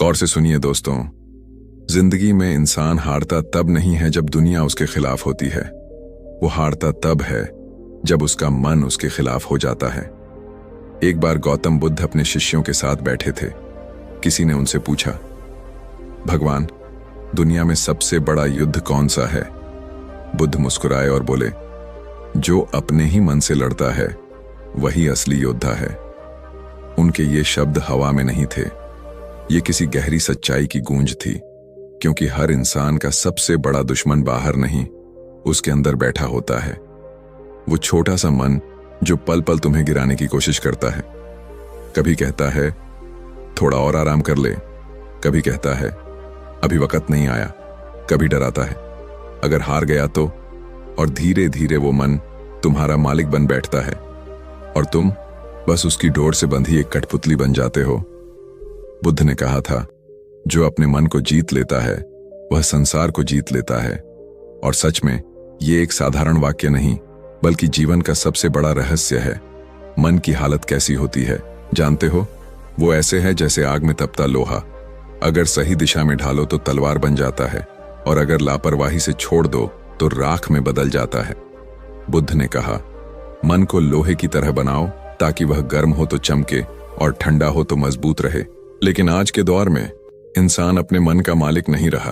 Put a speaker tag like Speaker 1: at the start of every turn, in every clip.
Speaker 1: गौर से सुनिए दोस्तों, जिंदगी में इंसान हारता तब नहीं है जब दुनिया उसके खिलाफ होती है। वो हारता तब है जब उसका मन उसके खिलाफ हो जाता है। एक बार गौतम बुद्ध अपने शिष्यों के साथ बैठे थे। किसी ने उनसे पूछा, भगवान, दुनिया में सबसे बड़ा युद्ध कौन सा है? बुद्ध मुस्कुराए और बोले, जो अपने ही मन से लड़ता है वही असली योद्धा है। उनके ये शब्द हवा में नहीं थे, ये किसी गहरी सच्चाई की गूंज थी, क्योंकि हर इंसान का सबसे बड़ा दुश्मन बाहर नहीं, उसके अंदर बैठा होता है। वो छोटा सा मन जो पल पल तुम्हें गिराने की कोशिश करता है। कभी कहता है थोड़ा और आराम कर ले, कभी कहता है अभी वक्त नहीं आया, कभी डराता है अगर हार गया तो, और धीरे धीरे वो मन तुम्हारा मालिक बन बैठता है और तुम बस उसकी डोर से बंधी एक कठपुतली बन जाते हो। बुद्ध ने कहा था, जो अपने मन को जीत लेता है वह संसार को जीत लेता है। और सच में ये एक साधारण वाक्य नहीं, बल्कि जीवन का सबसे बड़ा रहस्य है। मन की हालत कैसी होती है जानते हो? वो ऐसे है जैसे आग में तपता लोहा। अगर सही दिशा में ढालो तो तलवार बन जाता है, और अगर लापरवाही से छोड़ दो तो राख में बदल जाता है। बुद्ध ने कहा, मन को लोहे की तरह बनाओ ताकि वह गर्म हो तो चमके और ठंडा हो तो मजबूत रहे। लेकिन आज के दौर में इंसान अपने मन का मालिक नहीं रहा।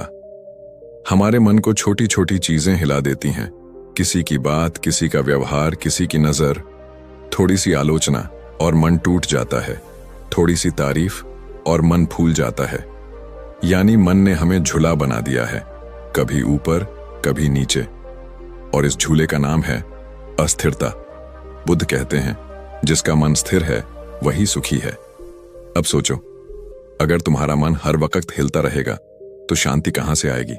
Speaker 1: हमारे मन को छोटी छोटी चीजें हिला देती हैं। किसी की बात, किसी का व्यवहार, किसी की नजर, थोड़ी सी आलोचना और मन टूट जाता है। थोड़ी सी तारीफ और मन फूल जाता है। यानी मन ने हमें झूला बना दिया है, कभी ऊपर कभी नीचे, और इस झूले का नाम है अस्थिरता। बुद्ध कहते हैं, जिसका मन स्थिर है वही सुखी है। अब सोचो, अगर तुम्हारा मन हर वक्त हिलता रहेगा तो शांति कहां से आएगी?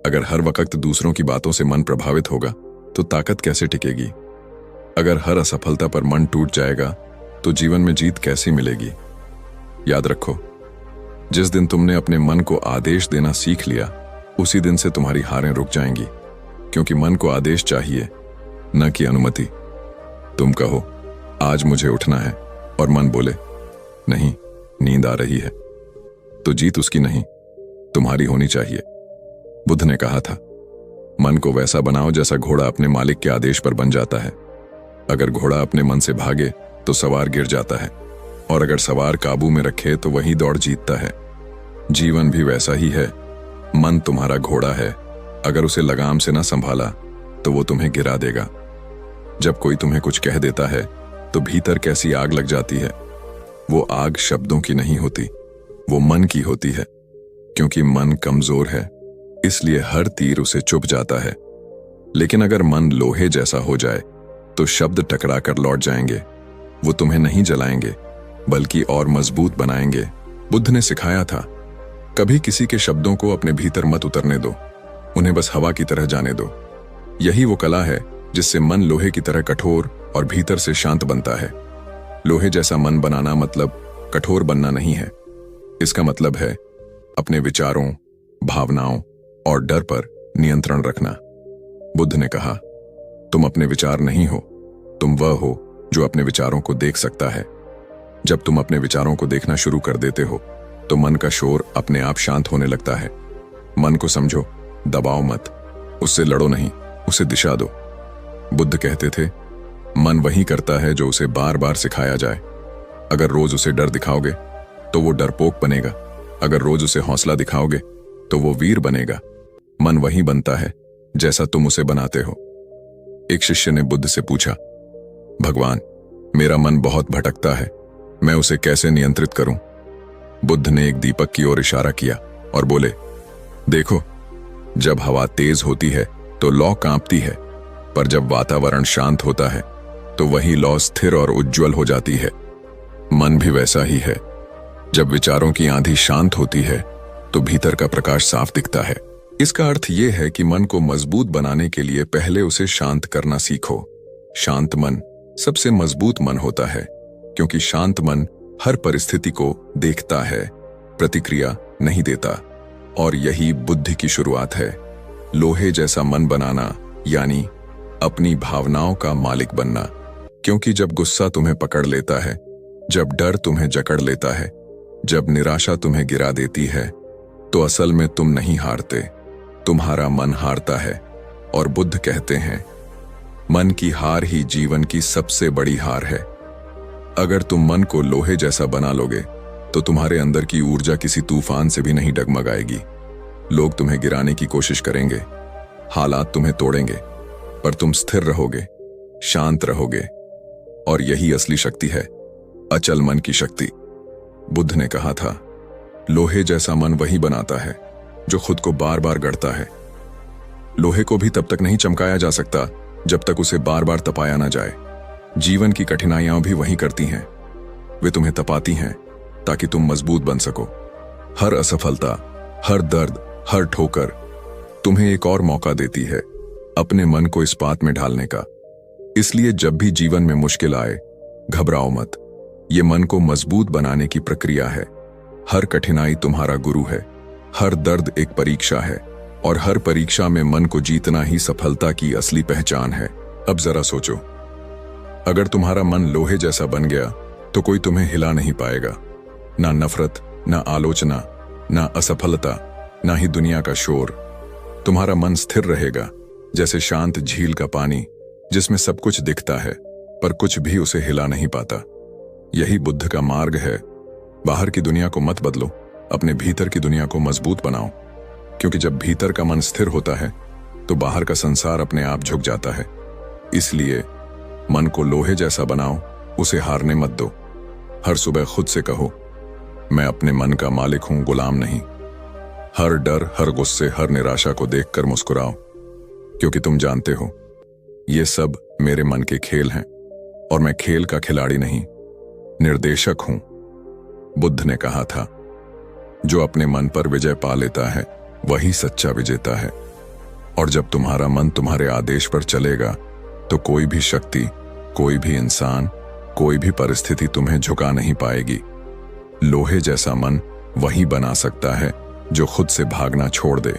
Speaker 1: अगर हर वक्त दूसरों की बातों से मन प्रभावित होगा तो ताकत कैसे टिकेगी? अगर हर असफलता पर मन टूट जाएगा तो जीवन में जीत कैसी मिलेगी? याद रखो, जिस दिन तुमने अपने मन को आदेश देना सीख लिया, उसी दिन से तुम्हारी हारें रुक जाएंगी। क्योंकि मन को आदेश चाहिए, न कि अनुमति। तुम कहो आज मुझे उठना है और मन बोले नहीं, नींद आ रही है, तो जीत उसकी नहीं, तुम्हारी होनी चाहिए। बुद्ध ने कहा था, मन को वैसा बनाओ जैसा घोड़ा अपने मालिक के आदेश पर बन जाता है। अगर घोड़ा अपने मन से भागे तो सवार गिर जाता है, और अगर सवार काबू में रखे तो वही दौड़ जीतता है। जीवन भी वैसा ही है। मन तुम्हारा घोड़ा है, अगर उसे लगाम से ना संभाला तो वो तुम्हें गिरा देगा। जब कोई तुम्हें कुछ कह देता है तो भीतर कैसी आग लग जाती है। वो आग शब्दों की नहीं होती, वो मन की होती है। क्योंकि मन कमजोर है, इसलिए हर तीर उसे चुभ जाता है। लेकिन अगर मन लोहे जैसा हो जाए तो शब्द टकरा कर लौट जाएंगे। वो तुम्हें नहीं जलाएंगे, बल्कि और मजबूत बनाएंगे। बुद्ध ने सिखाया था, कभी किसी के शब्दों को अपने भीतर मत उतरने दो, उन्हें बस हवा की तरह जाने दो। यही वो कला है जिससे मन लोहे की तरह कठोर और भीतर से शांत बनता है। लोहे जैसा मन बनाना मतलब कठोर बनना नहीं है। इसका मतलब है अपने विचारों, भावनाओं और डर पर नियंत्रण रखना। बुद्ध ने कहा, तुम अपने विचार नहीं हो, तुम वह हो जो अपने विचारों को देख सकता है। जब तुम अपने विचारों को देखना शुरू कर देते हो तो मन का शोर अपने आप शांत होने लगता है। मन को समझो, दबाओ मत, उससे लड़ो नहीं, उसे दिशा दो। बुद्ध कहते थे, मन वही करता है जो उसे बार बार सिखाया जाए। अगर रोज उसे डर दिखाओगे तो वो डरपोक बनेगा, अगर रोज उसे हौसला दिखाओगे तो वो वीर बनेगा। मन वही बनता है जैसा तुम उसे बनाते हो। एक शिष्य ने बुद्ध से पूछा, भगवान, मेरा मन बहुत भटकता है, मैं उसे कैसे नियंत्रित करूं? बुद्ध ने एक दीपक की ओर इशारा किया और बोले, देखो, जब हवा तेज होती है तो लौ कांपती है, पर जब वातावरण शांत होता है तो वही लौ स्थिर और उज्जवल हो जाती है। मन भी वैसा ही है। जब विचारों की आंधी शांत होती है तो भीतर का प्रकाश साफ दिखता है। इसका अर्थ यह है कि मन को मजबूत बनाने के लिए पहले उसे शांत करना सीखो। शांत मन सबसे मजबूत मन होता है, क्योंकि शांत मन हर परिस्थिति को देखता है, प्रतिक्रिया नहीं देता। और यही बुद्धि की शुरुआत है। लोहे जैसा मन बनाना यानी अपनी भावनाओं का मालिक बनना। क्योंकि जब गुस्सा तुम्हें पकड़ लेता है, जब डर तुम्हें जकड़ लेता है, जब निराशा तुम्हें गिरा देती है तो असल में तुम नहीं हारते, तुम्हारा मन हारता है। और बुद्ध कहते हैं, मन की हार ही जीवन की सबसे बड़ी हार है। अगर तुम मन को लोहे जैसा बना लोगे तो तुम्हारे अंदर की ऊर्जा किसी तूफान से भी नहीं डगमगाएगी। लोग तुम्हें गिराने की कोशिश करेंगे, हालात तुम्हें तोड़ेंगे, पर तुम स्थिर रहोगे, शांत रहोगे। और यही असली शक्ति है, अचल मन की शक्ति। बुद्ध ने कहा था, लोहे जैसा मन वही बनाता है जो खुद को बार बार गढ़ता है। लोहे को भी तब तक नहीं चमकाया जा सकता जब तक उसे बार बार तपाया ना जाए। जीवन की कठिनाइयां भी वही करती हैं, वे तुम्हें तपाती हैं ताकि तुम मजबूत बन सको। हर असफलता, हर दर्द, हर ठोकर तुम्हें एक और मौका देती है अपने मन को इस बात में ढालने का। इसलिए जब भी जीवन में मुश्किल आए, घबराओ मत। ये मन को मजबूत बनाने की प्रक्रिया है। हर कठिनाई तुम्हारा गुरु है, हर दर्द एक परीक्षा है, और हर परीक्षा में मन को जीतना ही सफलता की असली पहचान है। अब जरा सोचो, अगर तुम्हारा मन लोहे जैसा बन गया तो कोई तुम्हें हिला नहीं पाएगा। ना नफरत, ना आलोचना, ना असफलता, ना ही दुनिया का शोर। तुम्हारा मन स्थिर रहेगा जैसे शांत झील का पानी, जिसमें सब कुछ दिखता है पर कुछ भी उसे हिला नहीं पाता। यही बुद्ध का मार्ग है। बाहर की दुनिया को मत बदलो, अपने भीतर की दुनिया को मजबूत बनाओ। क्योंकि जब भीतर का मन स्थिर होता है तो बाहर का संसार अपने आप झुक जाता है। इसलिए मन को लोहे जैसा बनाओ, उसे हारने मत दो। हर सुबह खुद से कहो, मैं अपने मन का मालिक हूं, गुलाम नहीं। हर डर, हर गुस्से, हर निराशा को देखकर मुस्कुराओ, क्योंकि तुम जानते हो ये सब मेरे मन के खेल हैं और मैं खेल का खिलाड़ी नहीं, निर्देशक हूं। बुद्ध ने कहा था, जो अपने मन पर विजय पा लेता है वही सच्चा विजेता है। और जब तुम्हारा मन तुम्हारे आदेश पर चलेगा तो कोई भी शक्ति, कोई भी इंसान, कोई भी परिस्थिति तुम्हें झुका नहीं पाएगी। लोहे जैसा मन वही बना सकता है जो खुद से भागना छोड़ दे,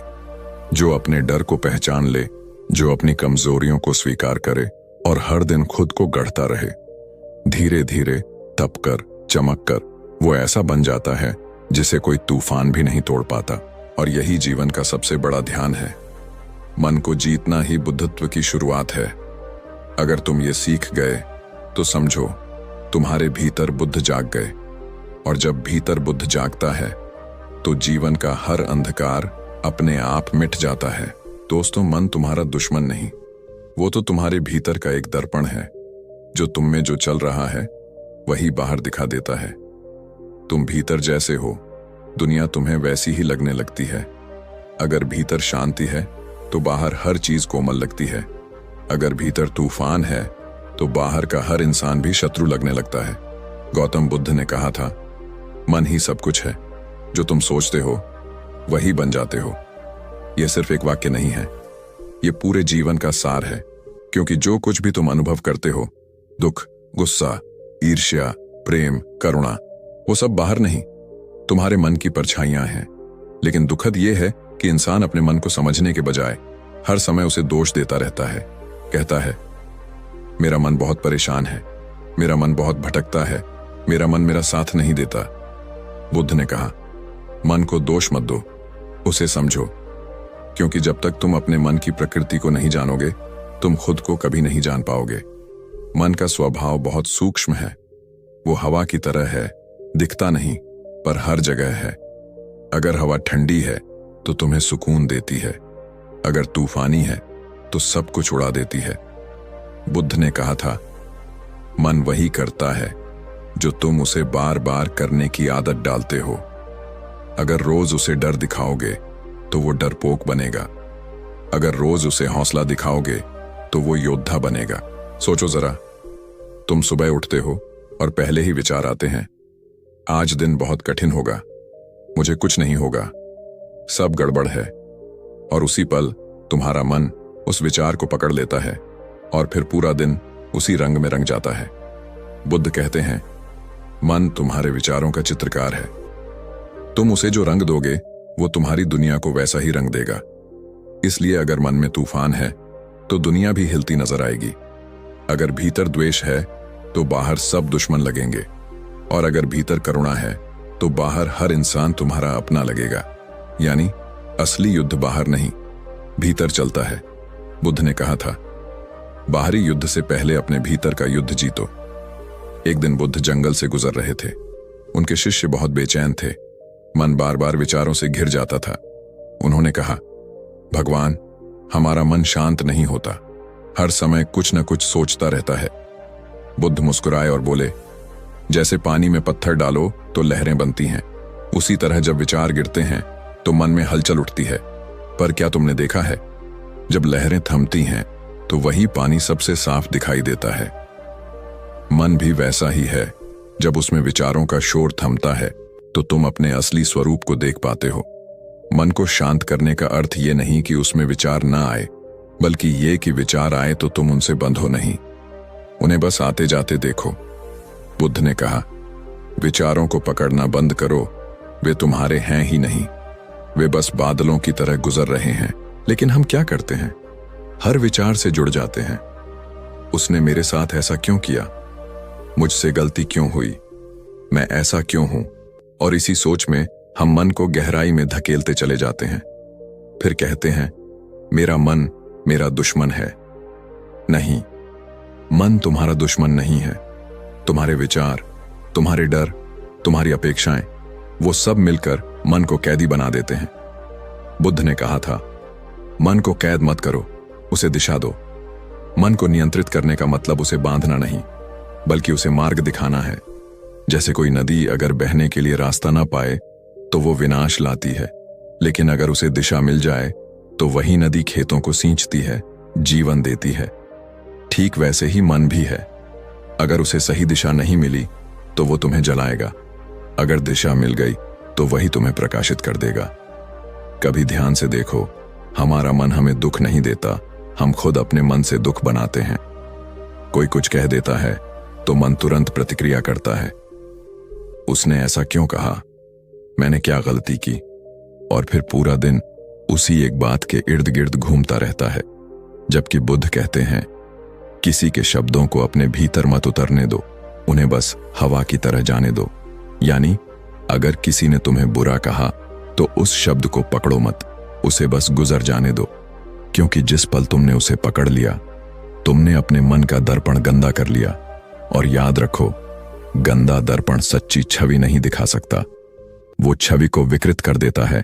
Speaker 1: जो अपने डर को पहचान ले, जो अपनी कमजोरियों को स्वीकार करे और हर दिन खुद को गढ़ता रहे। धीरे धीरे, तप कर, चमक कर वो ऐसा बन जाता है जिसे कोई तूफान भी नहीं तोड़ पाता। और यही जीवन का सबसे बड़ा ध्यान है। मन को जीतना ही बुद्धत्व की शुरुआत है। अगर तुम ये सीख गए तो समझो तुम्हारे भीतर बुद्ध जाग गए। और जब भीतर बुद्ध जागता है तो जीवन का हर अंधकार अपने आप मिट जाता है। दोस्तों, मन तुम्हारा दुश्मन नहीं, वो तो तुम्हारे भीतर का एक दर्पण है। जो तुम में जो चल रहा है वही बाहर दिखा देता है। तुम भीतर जैसे हो, दुनिया तुम्हें वैसी ही लगने लगती है। अगर भीतर शांति है तो बाहर हर चीज कोमल लगती है। अगर भीतर तूफान है तो बाहर का हर इंसान भी शत्रु लगने लगता है। गौतम बुद्ध ने कहा था, मन ही सब कुछ है, जो तुम सोचते हो वही बन जाते हो। यह सिर्फ एक वाक्य नहीं है, यह पूरे जीवन का सार है। क्योंकि जो कुछ भी तुम अनुभव करते हो, दुख, गुस्सा, ईर्ष्या, प्रेम, करुणा, वो सब बाहर नहीं, तुम्हारे मन की परछाइयां हैं। लेकिन दुखद यह है कि इंसान अपने मन को समझने के बजाय हर समय उसे दोष देता रहता है। कहता है, मेरा मन बहुत परेशान है, मेरा मन बहुत भटकता है, मेरा मन मेरा साथ नहीं देता। बुद्ध ने कहा, मन को दोष मत दो, उसे समझो। क्योंकि जब तक तुम अपने मन की प्रकृति को नहीं जानोगे, तुम खुद को कभी नहीं जान पाओगे। मन का स्वभाव बहुत सूक्ष्म है। वो हवा की तरह है, दिखता नहीं पर हर जगह है। अगर हवा ठंडी है तो तुम्हें सुकून देती है, अगर तूफानी है तो सब कुछ उड़ा देती है। बुद्ध ने कहा था, मन वही करता है जो तुम उसे बार बार करने की आदत डालते हो। अगर रोज उसे डर दिखाओगे तो वो डरपोक बनेगा। अगर रोज उसे हौसला दिखाओगे तो वो योद्धा बनेगा। सोचो जरा, तुम सुबह उठते हो और पहले ही विचार आते हैं, आज दिन बहुत कठिन होगा, मुझे कुछ नहीं होगा, सब गड़बड़ है। और उसी पल तुम्हारा मन उस विचार को पकड़ लेता है और फिर पूरा दिन उसी रंग में रंग जाता है। बुद्ध कहते हैं, मन तुम्हारे विचारों का चित्रकार है। तुम उसे जो रंग दोगे वो तुम्हारी दुनिया को वैसा ही रंग देगा। इसलिए अगर मन में तूफान है तो दुनिया भी हिलती नजर आएगी। अगर भीतर द्वेष है तो बाहर सब दुश्मन लगेंगे। और अगर भीतर करुणा है तो बाहर हर इंसान तुम्हारा अपना लगेगा। यानी असली युद्ध बाहर नहीं, भीतर चलता है। बुद्ध ने कहा था, बाहरी युद्ध से पहले अपने भीतर का युद्ध जीतो। एक दिन बुद्ध जंगल से गुजर रहे थे। उनके शिष्य बहुत बेचैन थे, मन बार बार विचारों से घिर जाता था। उन्होंने कहा, भगवान, हमारा मन शांत नहीं होता, हर समय कुछ न कुछ सोचता रहता है। बुद्ध मुस्कुराए और बोले, जैसे पानी में पत्थर डालो तो लहरें बनती हैं, उसी तरह जब विचार गिरते हैं तो मन में हलचल उठती है। पर क्या तुमने देखा है, जब लहरें थमती हैं तो वही पानी सबसे साफ दिखाई देता है। मन भी वैसा ही है, जब उसमें विचारों का शोर थमता है तो तुम अपने असली स्वरूप को देख पाते हो। मन को शांत करने का अर्थ ये नहीं कि उसमें विचार ना आए, बल्कि ये कि विचार आए तो तुम उनसे बंधो नहीं, उन्हें बस आते जाते देखो। बुद्ध ने कहा, विचारों को पकड़ना बंद करो, वे तुम्हारे हैं ही नहीं, वे बस बादलों की तरह गुजर रहे हैं। लेकिन हम क्या करते हैं, हर विचार से जुड़ जाते हैं। उसने मेरे साथ ऐसा क्यों किया, मुझसे गलती क्यों हुई, मैं ऐसा क्यों हूं, और इसी सोच में हम मन को गहराई में धकेलते चले जाते हैं। फिर कहते हैं, मेरा मन मेरा दुश्मन है। नहीं, मन तुम्हारा दुश्मन नहीं है। तुम्हारे विचार, तुम्हारे डर, तुम्हारी अपेक्षाएं, वो सब मिलकर मन को कैदी बना देते हैं। बुद्ध ने कहा था, मन को कैद मत करो, उसे दिशा दो। मन को नियंत्रित करने का मतलब उसे बांधना नहीं, बल्कि उसे मार्ग दिखाना है। जैसे कोई नदी अगर बहने के लिए रास्ता ना पाए तो वो विनाश लाती है, लेकिन अगर उसे दिशा मिल जाए तो वही नदी खेतों को सींचती है, जीवन देती है। ठीक वैसे ही मन भी है। अगर उसे सही दिशा नहीं मिली तो वो तुम्हें जलाएगा, अगर दिशा मिल गई तो वही तुम्हें प्रकाशित कर देगा। कभी ध्यान से देखो, हमारा मन हमें दुख नहीं देता, हम खुद अपने मन से दुख बनाते हैं। कोई कुछ कह देता है तो मन तुरंत प्रतिक्रिया करता है, उसने ऐसा क्यों कहा, मैंने क्या गलती की, और फिर पूरा दिन उसी एक बात के इर्द गिर्द घूमता रहता है। जबकि बुद्ध कहते हैं, किसी के शब्दों को अपने भीतर मत उतरने दो, उन्हें बस हवा की तरह जाने दो। यानी अगर किसी ने तुम्हें बुरा कहा तो उस शब्द को पकड़ो मत, उसे बस गुजर जाने दो, क्योंकि जिस पल तुमने उसे पकड़ लिया, तुमने अपने मन का दर्पण गंदा कर लिया। और याद रखो, गंदा दर्पण सच्ची छवि नहीं दिखा सकता, वो छवि को विकृत कर देता है,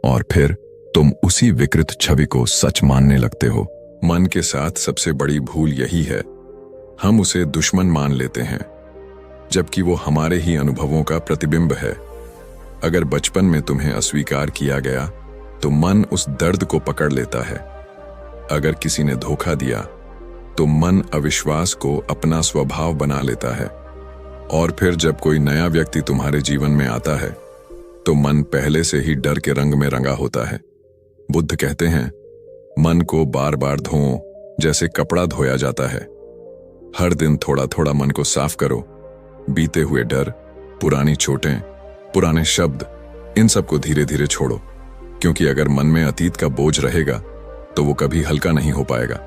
Speaker 1: और फिर तुम उसी विकृत छवि को सच मानने लगते हो। मन के साथ सबसे बड़ी भूल यही है, हम उसे दुश्मन मान लेते हैं, जबकि वो हमारे ही अनुभवों का प्रतिबिंब है। अगर बचपन में तुम्हें अस्वीकार किया गया तो मन उस दर्द को पकड़ लेता है। अगर किसी ने धोखा दिया तो मन अविश्वास को अपना स्वभाव बना लेता है। और फिर जब कोई नया व्यक्ति तुम्हारे जीवन में आता है तो मन पहले से ही डर के रंग में रंगा होता है। बुद्ध कहते हैं, मन को बार बार धोओ जैसे कपड़ा धोया जाता है। हर दिन थोड़ा थोड़ा मन को साफ करो। बीते हुए डर, पुरानी चोटें, पुराने शब्द, इन सब को धीरे धीरे छोड़ो, क्योंकि अगर मन में अतीत का बोझ रहेगा तो वो कभी हल्का नहीं हो पाएगा।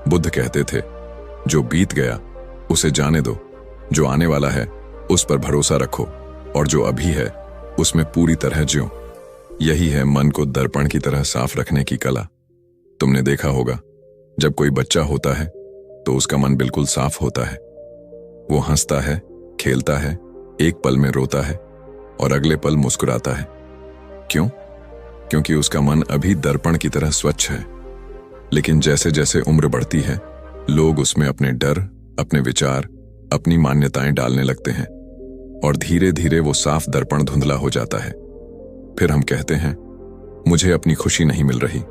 Speaker 1: बुद्ध कहते थे, जो बीत गया उसे जाने दो, जो आने वाला है उस पर भरोसा रखो, और जो अभी है उसमें पूरी तरह जियो। यही है मन को दर्पण की तरह साफ रखने की कला। तुमने देखा होगा, जब कोई बच्चा होता है तो उसका मन बिल्कुल साफ होता है। वो हंसता है, खेलता है, एक पल में रोता है और अगले पल मुस्कुराता है। क्यों? क्योंकि उसका मन अभी दर्पण की तरह स्वच्छ है। लेकिन जैसे जैसे उम्र बढ़ती है, लोग उसमें अपने डर, अपने विचार, अपनी मान्यताएं डालने लगते हैं, और धीरे धीरे वो साफ दर्पण धुंधला हो जाता है। फिर हम कहते हैं, मुझे अपनी खुशी नहीं मिल रही।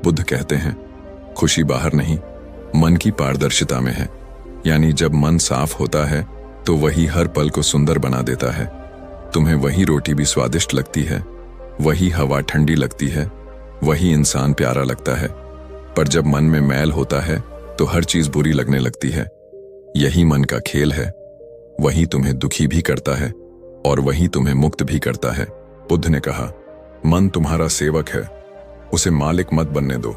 Speaker 1: बुद्ध कहते हैं, खुशी बाहर नहीं, मन की पारदर्शिता में है। यानी जब मन साफ होता है तो वही हर पल को सुंदर बना देता है। तुम्हें वही रोटी भी स्वादिष्ट लगती है, वही हवा ठंडी लगती है, वही इंसान प्यारा लगता है। पर जब मन में मैल होता है तो हर चीज बुरी लगने लगती है। यही मन का खेल है, वही तुम्हें दुखी भी करता है और वही तुम्हें मुक्त भी करता है। बुद्ध ने कहा, मन तुम्हारा सेवक है, उसे मालिक मत बनने दो।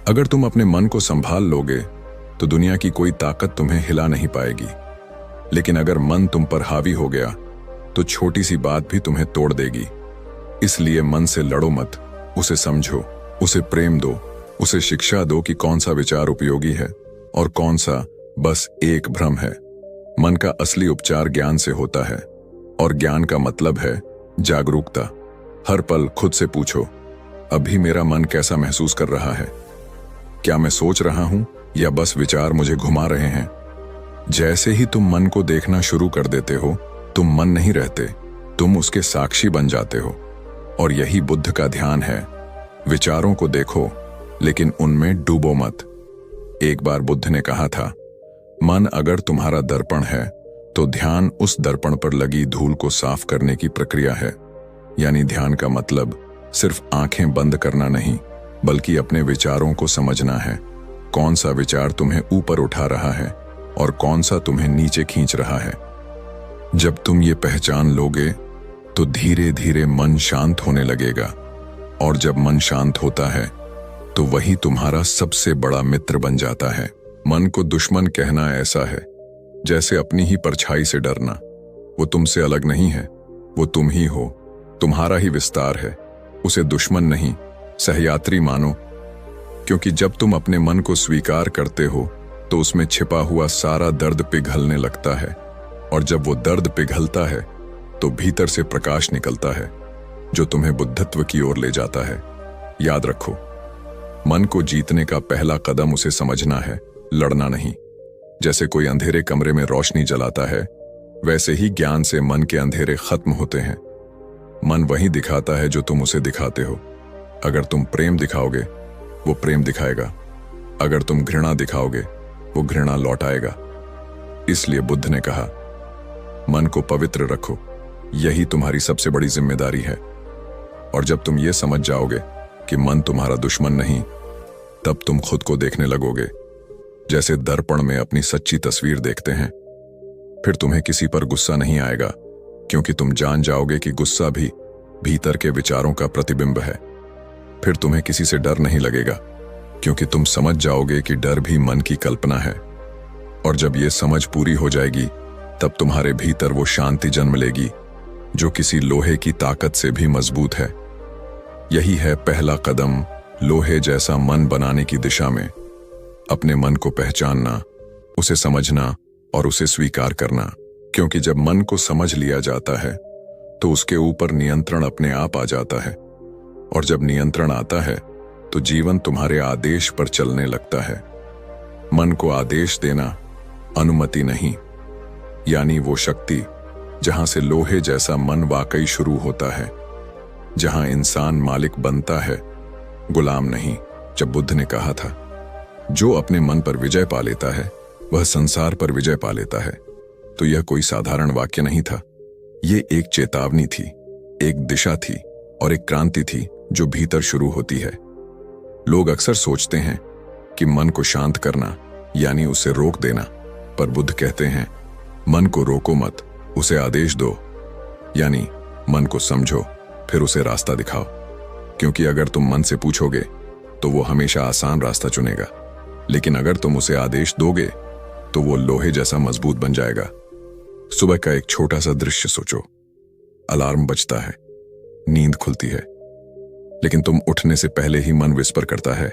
Speaker 1: अगर तुम अपने मन को संभाल लोगे तो दुनिया की कोई ताकत तुम्हें हिला नहीं पाएगी। लेकिन अगर मन तुम पर हावी हो गया तो छोटी सी बात भी तुम्हें तोड़ देगी। इसलिए मन से लड़ो मत, उसे समझो, उसे प्रेम दो, उसे शिक्षा दो कि कौन सा विचार उपयोगी है और कौन सा बस एक भ्रम है। मन का असली उपचार ज्ञान से होता है, और ज्ञान का मतलब है जागरूकता। हर पल खुद से पूछो, अभी मेरा मन कैसा महसूस कर रहा है? क्या मैं सोच रहा हूं या बस विचार मुझे घुमा रहे हैं? जैसे ही तुम मन को देखना शुरू कर देते हो, तुम मन नहीं रहते, तुम उसके साक्षी बन जाते हो। और यही बुद्ध का ध्यान है। विचारों को देखो, लेकिन उनमें डूबो मत। एक बार बुद्ध ने कहा था, मन अगर तुम्हारा दर्पण है तो ध्यान उस दर्पण पर लगी धूल को साफ करने की प्रक्रिया है। यानी ध्यान का मतलब सिर्फ आंखें बंद करना नहीं, बल्कि अपने विचारों को समझना है। कौन सा विचार तुम्हें ऊपर उठा रहा है और कौन सा तुम्हें नीचे खींच रहा है। जब तुम ये पहचान लोगे तो धीरे धीरे मन शांत होने लगेगा, और जब मन शांत होता है तो वही तुम्हारा सबसे बड़ा मित्र बन जाता है। मन को दुश्मन कहना ऐसा है जैसे अपनी ही परछाई से डरना। वो तुमसे अलग नहीं है, वो तुम ही हो, तुम्हारा ही विस्तार है। उसे दुश्मन नहीं, सहयात्री मानो, क्योंकि जब तुम अपने मन को स्वीकार करते हो तो उसमें छिपा हुआ सारा दर्द पिघलने लगता है, और जब वो दर्द पिघलता है तो भीतर से प्रकाश निकलता है जो तुम्हें बुद्धत्व की ओर ले जाता है। याद रखो, मन को जीतने का पहला कदम उसे समझना है, लड़ना नहीं। जैसे कोई अंधेरे कमरे में रोशनी जलाता है, वैसे ही ज्ञान से मन के अंधेरे खत्म होते हैं। मन वही दिखाता है जो तुम उसे दिखाते हो। अगर तुम प्रेम दिखाओगे, वो प्रेम दिखाएगा। अगर तुम घृणा दिखाओगे, वो घृणा लौटाएगा। इसलिए बुद्ध ने कहा, मन को पवित्र रखो, यही तुम्हारी सबसे बड़ी जिम्मेदारी है। और जब तुम ये समझ जाओगे कि मन तुम्हारा दुश्मन नहीं, तब तुम खुद को देखने लगोगे जैसे दर्पण में अपनी सच्ची तस्वीर देखते हैं। फिर तुम्हें किसी पर गुस्सा नहीं आएगा, क्योंकि तुम जान जाओगे कि गुस्सा भी भीतर के विचारों का प्रतिबिंब है। फिर तुम्हें किसी से डर नहीं लगेगा, क्योंकि तुम समझ जाओगे कि डर भी मन की कल्पना है। और जब ये समझ पूरी हो जाएगी, तब तुम्हारे भीतर वो शांति जन्म लेगी जो किसी लोहे की ताकत से भी मजबूत है। यही है पहला कदम लोहे जैसा मन बनाने की दिशा में। अपने मन को पहचानना, उसे समझना और उसे स्वीकार करना। क्योंकि जब मन को समझ लिया जाता है तो उसके ऊपर नियंत्रण अपने आप आ जाता है, और जब नियंत्रण आता है तो जीवन तुम्हारे आदेश पर चलने लगता है। मन को आदेश देना, अनुमति नहीं। यानी वो शक्ति जहां से लोहे जैसा मन वाकई शुरू होता है, जहां इंसान मालिक बनता है, गुलाम नहीं। जब बुद्ध ने कहा था, जो अपने मन पर विजय पा लेता है वह संसार पर विजय पा लेता है, तो यह कोई साधारण वाक्य नहीं था। ये एक चेतावनी थी, एक दिशा थी और एक क्रांति थी जो भीतर शुरू होती है। लोग अक्सर सोचते हैं कि मन को शांत करना यानी उसे रोक देना, पर बुद्ध कहते हैं, मन को रोको मत, उसे आदेश दो। यानी मन को समझो, फिर उसे रास्ता दिखाओ। क्योंकि अगर तुम मन से पूछोगे तो वो हमेशा आसान रास्ता चुनेगा, लेकिन अगर तुम उसे आदेश दोगे तो वो लोहे जैसा मजबूत बन जाएगा। सुबह का एक छोटा सा दृश्य सोचो। अलार्म बजता है, नींद खुलती है, लेकिन तुम उठने से पहले ही मन विस्पर करता है,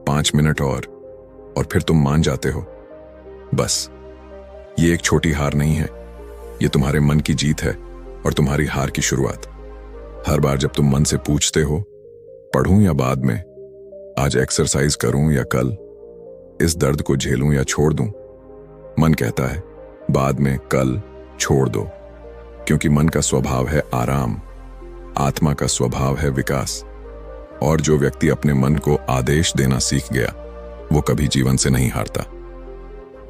Speaker 1: 5 मिनट और फिर तुम मान जाते हो। बस ये एक छोटी हार नहीं है, ये तुम्हारे मन की जीत है और तुम्हारी हार की शुरुआत। हर बार जब तुम मन से पूछते हो, पढ़ूं या बाद में, आज एक्सरसाइज करूं या कल, इस दर्द को झेलूं या छोड़ दूं, मन कहता है बाद में, कल, छोड़ दो। क्योंकि मन का स्वभाव है आराम, आत्मा का स्वभाव है विकास। और जो व्यक्ति अपने मन को आदेश देना सीख गया, वो कभी जीवन से नहीं हारता।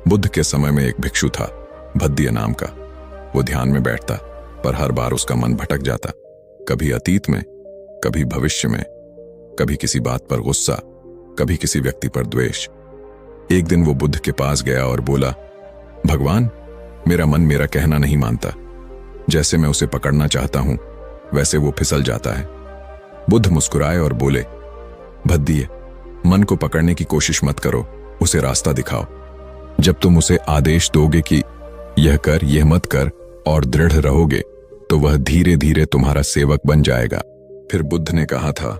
Speaker 1: बुद्ध के समय में एक भिक्षु था, भद्दिय नाम का। वो ध्यान में बैठता, पर हर बार उसका मन भटक जाता, कभी अतीत में, कभी भविष्य में, कभी किसी बात पर गुस्सा, कभी किसी व्यक्ति पर द्वेष। एक दिन वो बुद्ध के पास गया और बोला, भगवान, मेरा मन मेरा कहना नहीं मानता। जैसे मैं उसे पकड़ना चाहता हूं, वैसे वो फिसल जाता है। बुद्ध मुस्कुराए और बोले, भद्दिय, मन को पकड़ने की कोशिश मत करो, उसे रास्ता दिखाओ। जब तुम उसे आदेश दोगे कि यह कर, यह मत कर, और दृढ़ रहोगे, तो वह धीरे धीरे तुम्हारा सेवक बन जाएगा। फिर बुद्ध ने कहा था,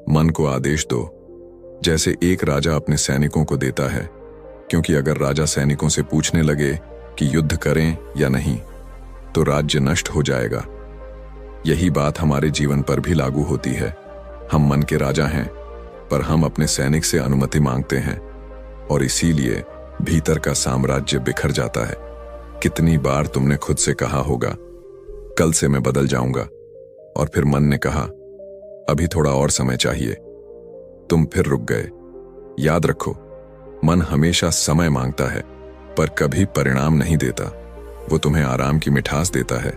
Speaker 1: मन को आदेश दो, जैसे एक राजा अपने सैनिकों को देता है, क्योंकि अगर राजा सैनिकों से पूछने लगे कि युद्ध करें या नहीं तो राज्य नष्ट हो जाएगा। यही बात हमारे जीवन पर भी लागू होती है। हम मन के राजा हैं, पर हम अपने सैनिक से अनुमति मांगते हैं और इसीलिए भीतर का साम्राज्य बिखर जाता है। कितनी बार तुमने खुद से कहा होगा, कल से मैं बदल जाऊंगा, और फिर मन ने कहा, अभी थोड़ा और समय चाहिए। तुम फिर रुक गए। याद रखो, मन हमेशा समय मांगता है पर कभी परिणाम नहीं देता। वो तुम्हें आराम की मिठास देता है,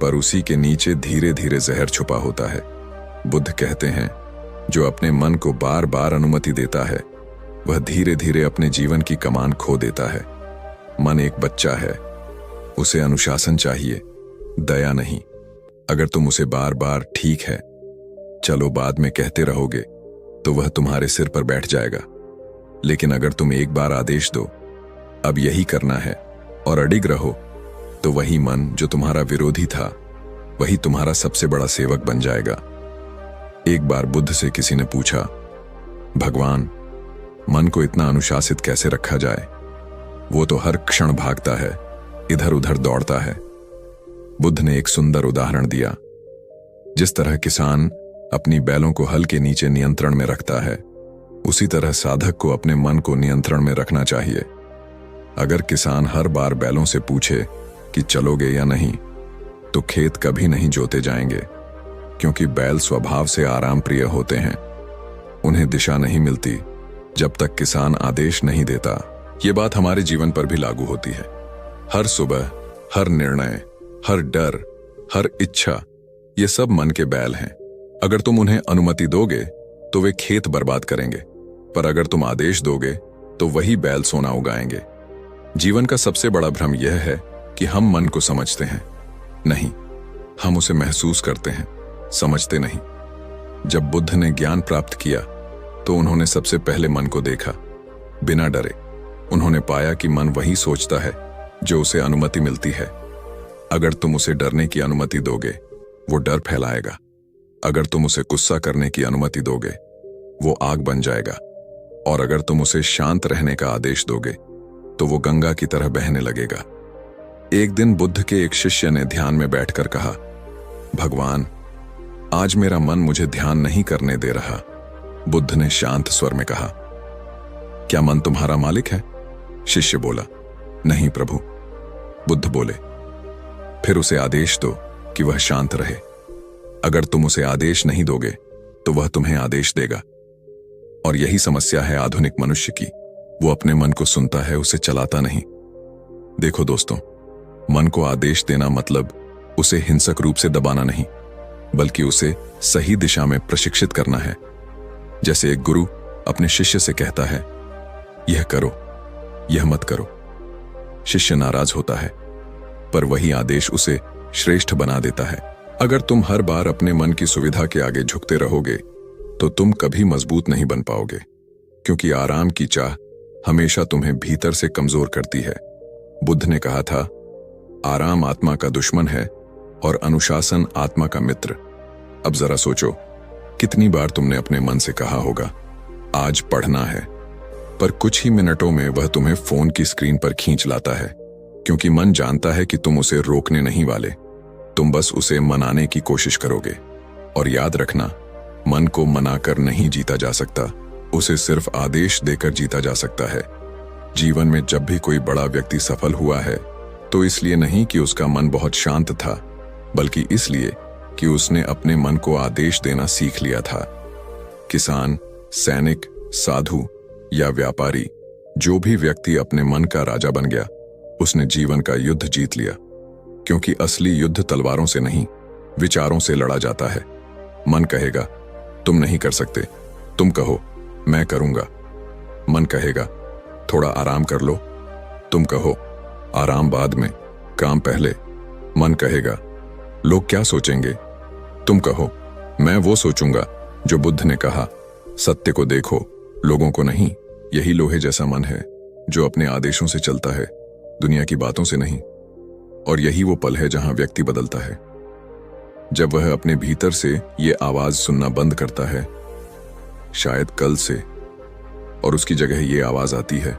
Speaker 1: पर उसी के नीचे धीरे धीरे जहर छुपा होता है। बुद्ध कहते हैं, जो अपने मन को बार बार अनुमति देता है वह धीरे धीरे अपने जीवन की कमान खो देता है। मन एक बच्चा है, उसे अनुशासन चाहिए, दया नहीं। अगर तुम उसे बार बार ठीक है, चलो बाद में कहते रहोगे तो वह तुम्हारे सिर पर बैठ जाएगा। लेकिन अगर तुम एक बार आदेश दो, अब यही करना है, और अडिग रहो, तो वही मन जो तुम्हारा विरोधी था वही तुम्हारा सबसे बड़ा सेवक बन जाएगा। एक बार बुद्ध से किसी ने पूछा, भगवान, मन को इतना अनुशासित कैसे रखा जाए? वो तो हर क्षण भागता है, इधर उधर दौड़ता है। बुद्ध ने एक सुंदर उदाहरण दिया। जिस तरह किसान अपनी बैलों को हल के नीचे नियंत्रण में रखता है, उसी तरह साधक को अपने मन को नियंत्रण में रखना चाहिए। अगर किसान हर बार बैलों से पूछे कि चलोगे या नहीं, तो खेत कभी नहीं जोते जाएंगे, क्योंकि बैल स्वभाव से आराम प्रिय होते हैं। उन्हें दिशा नहीं मिलती जब तक किसान आदेश नहीं देता। ये बात हमारे जीवन पर भी लागू होती है। हर सुबह, हर निर्णय, हर डर, हर इच्छा, ये सब मन के बैल हैं। अगर तुम उन्हें अनुमति दोगे तो वे खेत बर्बाद करेंगे, पर अगर तुम आदेश दोगे तो वही बैल सोना उगाएंगे। जीवन का सबसे बड़ा भ्रम यह है कि हम मन को समझते हैं। नहीं, हम उसे महसूस करते हैं, समझते नहीं। जब बुद्ध ने ज्ञान प्राप्त किया तो उन्होंने सबसे पहले मन को देखा, बिना डरे। उन्होंने पाया कि मन वही सोचता है जो उसे अनुमति मिलती है। अगर तुम उसे डरने की अनुमति दोगे, वो डर फैलाएगा। अगर तुम उसे गुस्सा करने की अनुमति दोगे, वो आग बन जाएगा। और अगर तुम उसे शांत रहने का आदेश दोगे, तो वो गंगा की तरह बहने लगेगा। एक दिन बुद्ध के एक शिष्य ने ध्यान में बैठकर कहा, भगवान, आज मेरा मन मुझे ध्यान नहीं करने दे रहा। बुद्ध ने शांत स्वर में कहा, क्या मन तुम्हारा मालिक है? शिष्य बोला, नहीं प्रभु। बुद्ध बोले, फिर उसे आदेश दो कि वह शांत रहे। अगर तुम उसे आदेश नहीं दोगे तो वह तुम्हें आदेश देगा। और यही समस्या है आधुनिक मनुष्य की। वो अपने मन को सुनता है, उसे चलाता नहीं। देखो दोस्तों, मन को आदेश देना मतलब उसे हिंसक रूप से दबाना नहीं, बल्कि उसे सही दिशा में प्रशिक्षित करना है। जैसे एक गुरु अपने शिष्य से कहता है, यह करो, यह मत करो। शिष्य नाराज होता है, पर वही आदेश उसे श्रेष्ठ बना देता है। अगर तुम हर बार अपने मन की सुविधा के आगे झुकते रहोगे तो तुम कभी मजबूत नहीं बन पाओगे, क्योंकि आराम की चाह हमेशा तुम्हें भीतर से कमजोर करती है। बुद्ध ने कहा था, आराम आत्मा का दुश्मन है और अनुशासन आत्मा का मित्र। अब जरा सोचो, कितनी बार तुमने अपने मन से कहा होगा, आज पढ़ना है, पर कुछ ही मिनटों में वह तुम्हें फोन की स्क्रीन पर खींच लाता है, क्योंकि मन जानता है कि तुम उसे रोकने नहीं वाले, तुम बस उसे मनाने की कोशिश करोगे। और याद रखना, मन को मनाकर नहीं जीता जा सकता, उसे सिर्फ आदेश देकर जीता जा सकता है। जीवन में जब भी कोई बड़ा व्यक्ति सफल हुआ है तो इसलिए नहीं कि उसका मन बहुत शांत था, बल्कि इसलिए कि उसने अपने मन को आदेश देना सीख लिया था। किसान, सैनिक, साधु या व्यापारी, जो भी व्यक्ति अपने मन का राजा बन गया, उसने जीवन का युद्ध जीत लिया। क्योंकि असली युद्ध तलवारों से नहीं, विचारों से लड़ा जाता है। मन कहेगा, तुम नहीं कर सकते, तुम कहो, मैं करूंगा। मन कहेगा, थोड़ा आराम कर लो, तुम कहो, आराम बाद में, काम पहले। मन कहेगा, लोग क्या सोचेंगे, तुम कहो, मैं वो सोचूंगा जो बुद्ध ने कहा, सत्य को देखो, लोगों को नहीं। यही लोहे जैसा मन है जो अपने आदेशों से चलता है, दुनिया की बातों से नहीं। और यही वो पल है जहां व्यक्ति बदलता है। जब वह अपने भीतर से ये आवाज सुनना बंद करता है, शायद कल से, और उसकी जगह ये आवाज आती है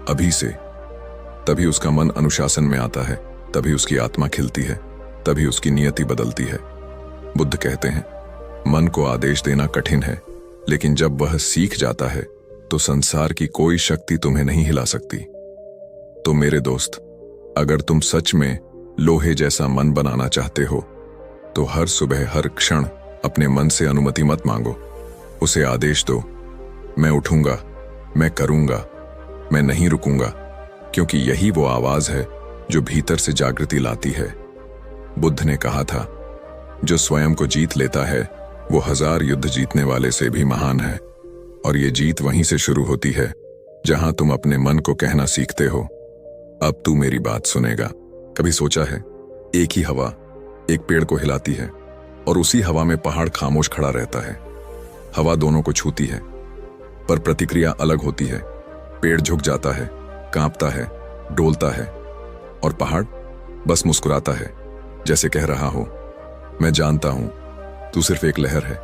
Speaker 1: अभी से, तभी उसका मन अनुशासन में आता है, तभी उसकी आत्मा खिलती है, तभी उसकी नियति बदलती है। बुद्ध कहते हैं, मन को आदेश देना कठिन है, लेकिन जब वह सीख जाता है तो संसार की कोई शक्ति तुम्हें नहीं हिला सकती। तो मेरे दोस्त, अगर तुम सच में लोहे जैसा मन बनाना चाहते हो तो हर सुबह हर क्षण अपने मन से अनुमति मत मांगो, उसे आदेश दो, मैं उठूंगा, मैं करूंगा, मैं नहीं रुकूंगा, क्योंकि यही वो आवाज है जो भीतर से जागृति लाती है। बुद्ध ने कहा था, जो स्वयं को जीत लेता है वो 1000 युद्ध जीतने वाले से भी महान है। और ये जीत वहीं से शुरू होती है जहां तुम अपने मन को कहना सीखते हो, अब तू मेरी बात सुनेगा। कभी सोचा है, एक ही हवा एक पेड़ को हिलाती है और उसी हवा में पहाड़ खामोश खड़ा रहता है। हवा दोनों को छूती है, पर प्रतिक्रिया अलग होती है। पेड़ झुक जाता है, कांपता है, डोलता है, और पहाड़ बस मुस्कुराता है, जैसे कह रहा हो, मैं जानता हूं तू सिर्फ एक लहर है,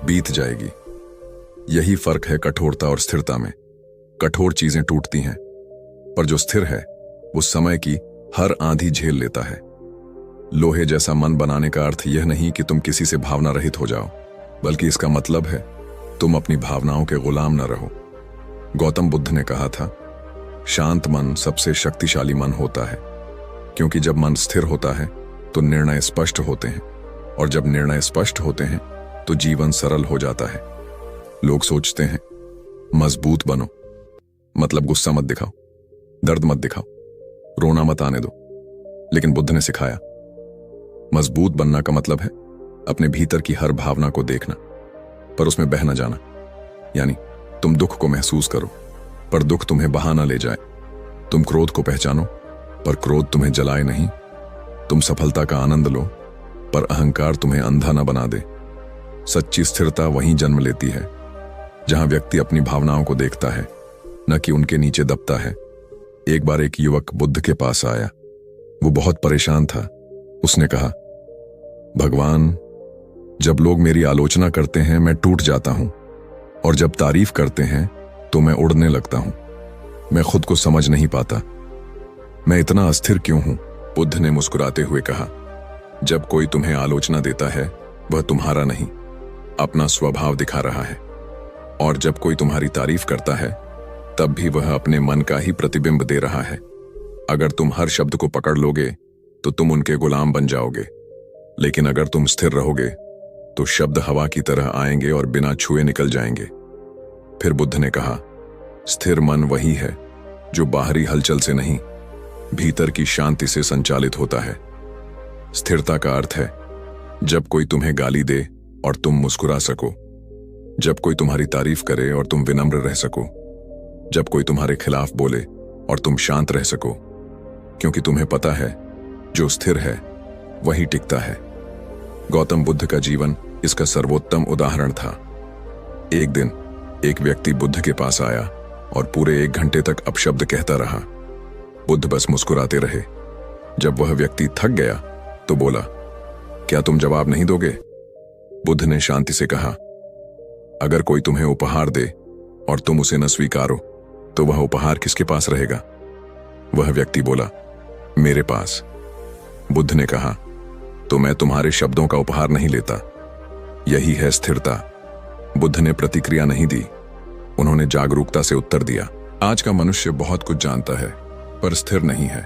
Speaker 1: बीत जाएगी। यही फर्क है कठोरता और स्थिरता में। कठोर चीजें टूटती हैं, पर जो स्थिर है वो समय की हर आंधी झेल लेता है। लोहे जैसा मन बनाने का अर्थ यह नहीं कि तुम किसी से भावना रहित हो जाओ, बल्कि इसका मतलब है तुम अपनी भावनाओं के गुलाम न रहो। गौतम बुद्ध ने कहा था, शांत मन सबसे शक्तिशाली मन होता है, क्योंकि जब मन स्थिर होता है तो निर्णय स्पष्ट होते हैं, और जब निर्णय स्पष्ट होते हैं तो जीवन सरल हो जाता है। लोग सोचते हैं, मजबूत बनो, मतलब गुस्सा मत दिखाओ, दर्द मत दिखाओ, रोना मत आने दो। लेकिन बुद्ध ने सिखाया, मजबूत बनना का मतलब है अपने भीतर की हर भावना को देखना, पर उसमें बह न जाना। यानी तुम दुख को महसूस करो, पर दुख तुम्हें बहा न ले जाए। तुम क्रोध को पहचानो, पर क्रोध तुम्हें जलाए नहीं। तुम सफलता का आनंद लो, पर अहंकार तुम्हें अंधा न बना दे। सच्ची स्थिरता वहीं जन्म लेती है जहां व्यक्ति अपनी भावनाओं को देखता है, न कि उनके नीचे दबता है। एक बार एक युवक बुद्ध के पास आया। वो बहुत परेशान था। उसने कहा, भगवान, जब लोग मेरी आलोचना करते हैं मैं टूट जाता हूं, और जब तारीफ करते हैं तो मैं उड़ने लगता हूं। मैं खुद को समझ नहीं पाता, मैं इतना अस्थिर क्यों हूं? बुद्ध ने मुस्कुराते हुए कहा, जब कोई तुम्हें आलोचना देता है वह तुम्हारा नहीं, अपना स्वभाव दिखा रहा है, और जब कोई तुम्हारी तारीफ करता है तब भी वह अपने मन का ही प्रतिबिंब दे रहा है। अगर तुम हर शब्द को पकड़ लोगे तो तुम उनके गुलाम बन जाओगे, लेकिन अगर तुम स्थिर रहोगे तो शब्द हवा की तरह आएंगे और बिना छुए निकल जाएंगे। फिर बुद्ध ने कहा, स्थिर मन वही है जो बाहरी हलचल से नहीं, भीतर की शांति से संचालित होता है। स्थिरता का अर्थ है जब कोई तुम्हें गाली दे और तुम मुस्कुरा सको, जब कोई तुम्हारी तारीफ करे और तुम विनम्र रह सको, जब कोई तुम्हारे खिलाफ बोले और तुम शांत रह सको, क्योंकि तुम्हें पता है जो स्थिर है वही टिकता है। गौतम बुद्ध का जीवन इसका सर्वोत्तम उदाहरण था। एक दिन एक व्यक्ति बुद्ध के पास आया और पूरे 1 घंटे तक अपशब्द कहता रहा। बुद्ध बस मुस्कुराते रहे। जब वह व्यक्ति थक गया तो बोला, क्या तुम जवाब नहीं दोगे? बुद्ध ने शांति से कहा, अगर कोई तुम्हें उपहार दे और तुम उसे न स्वीकारो तो वह उपहार किसके पास रहेगा? वह व्यक्ति बोला, मेरे पास। बुद्ध ने कहा, तो मैं तुम्हारे शब्दों का उपहार नहीं लेता। यही है स्थिरता। बुद्ध ने प्रतिक्रिया नहीं दी, उन्होंने जागरूकता से उत्तर दिया। आज का मनुष्य बहुत कुछ जानता है पर स्थिर नहीं है।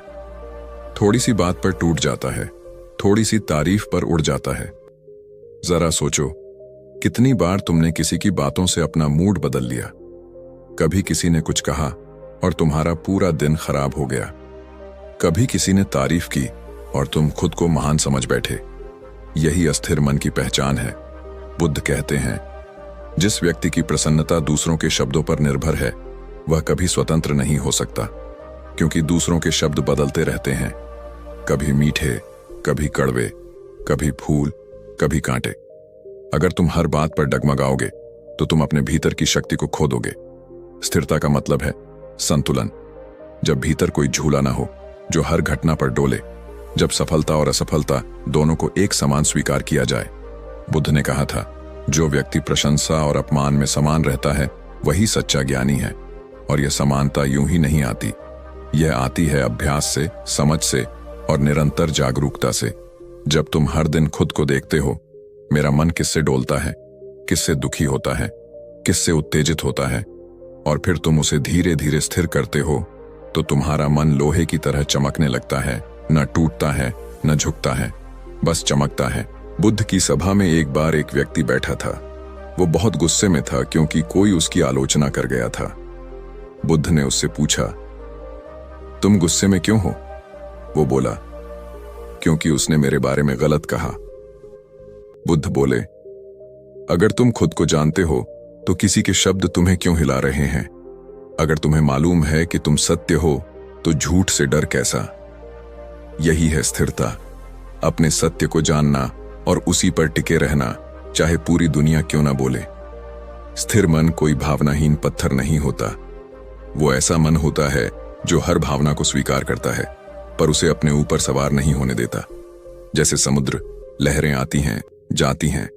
Speaker 1: थोड़ी सी बात पर टूट जाता है, थोड़ी सी तारीफ पर उड़ जाता है। जरा सोचो, कितनी बार तुमने किसी की बातों से अपना मूड बदल लिया। कभी किसी ने कुछ कहा और तुम्हारा पूरा दिन खराब हो गया। कभी किसी ने तारीफ की और तुम खुद को महान समझ बैठे। यही अस्थिर मन की पहचान है। बुद्ध कहते हैं, जिस व्यक्ति की प्रसन्नता दूसरों के शब्दों पर निर्भर है वह कभी स्वतंत्र नहीं हो सकता, क्योंकि दूसरों के शब्द बदलते रहते हैं, कभी मीठे, कभी कड़वे, कभी फूल, कभी कांटे। अगर तुम हर बात पर डगमगाओगे तो तुम अपने भीतर की शक्ति को खो दोगे। स्थिरता का मतलब है संतुलन। जब भीतर कोई झूला ना हो जो हर घटना पर डोले, जब सफलता और असफलता दोनों को एक समान स्वीकार किया जाए। बुद्ध ने कहा था, जो व्यक्ति प्रशंसा और अपमान में समान रहता है वही सच्चा ज्ञानी है। और यह समानता यूं ही नहीं आती, यह आती है अभ्यास से, समझ से और निरंतर जागरूकता से। जब तुम हर दिन खुद को देखते हो, मेरा मन किससे डोलता है, किससे दुखी होता है, किससे उत्तेजित होता है, और फिर तुम उसे धीरे धीरे स्थिर करते हो, तो तुम्हारा मन लोहे की तरह चमकने लगता है। न टूटता है, न झुकता है, बस चमकता है। बुद्ध की सभा में एक बार एक व्यक्ति बैठा था। वो बहुत गुस्से में था क्योंकि कोई उसकी आलोचना कर गया था। बुद्ध ने उससे पूछा, तुम गुस्से में क्यों हो? वो बोला, क्योंकि उसने मेरे बारे में गलत कहा। बुद्ध बोले, अगर तुम खुद को जानते हो तो किसी के शब्द तुम्हें क्यों हिला रहे हैं? अगर तुम्हें मालूम है कि तुम सत्य हो तो झूठ से डर कैसा? यही है स्थिरता, अपने सत्य को जानना और उसी पर टिके रहना, चाहे पूरी दुनिया क्यों ना बोले। स्थिर मन कोई भावनाहीन पत्थर नहीं होता। वो ऐसा मन होता है जो हर भावना को स्वीकार करता है, पर उसे अपने ऊपर सवार नहीं होने देता। जैसे समुद्र, लहरें आती हैं, जाती हैं,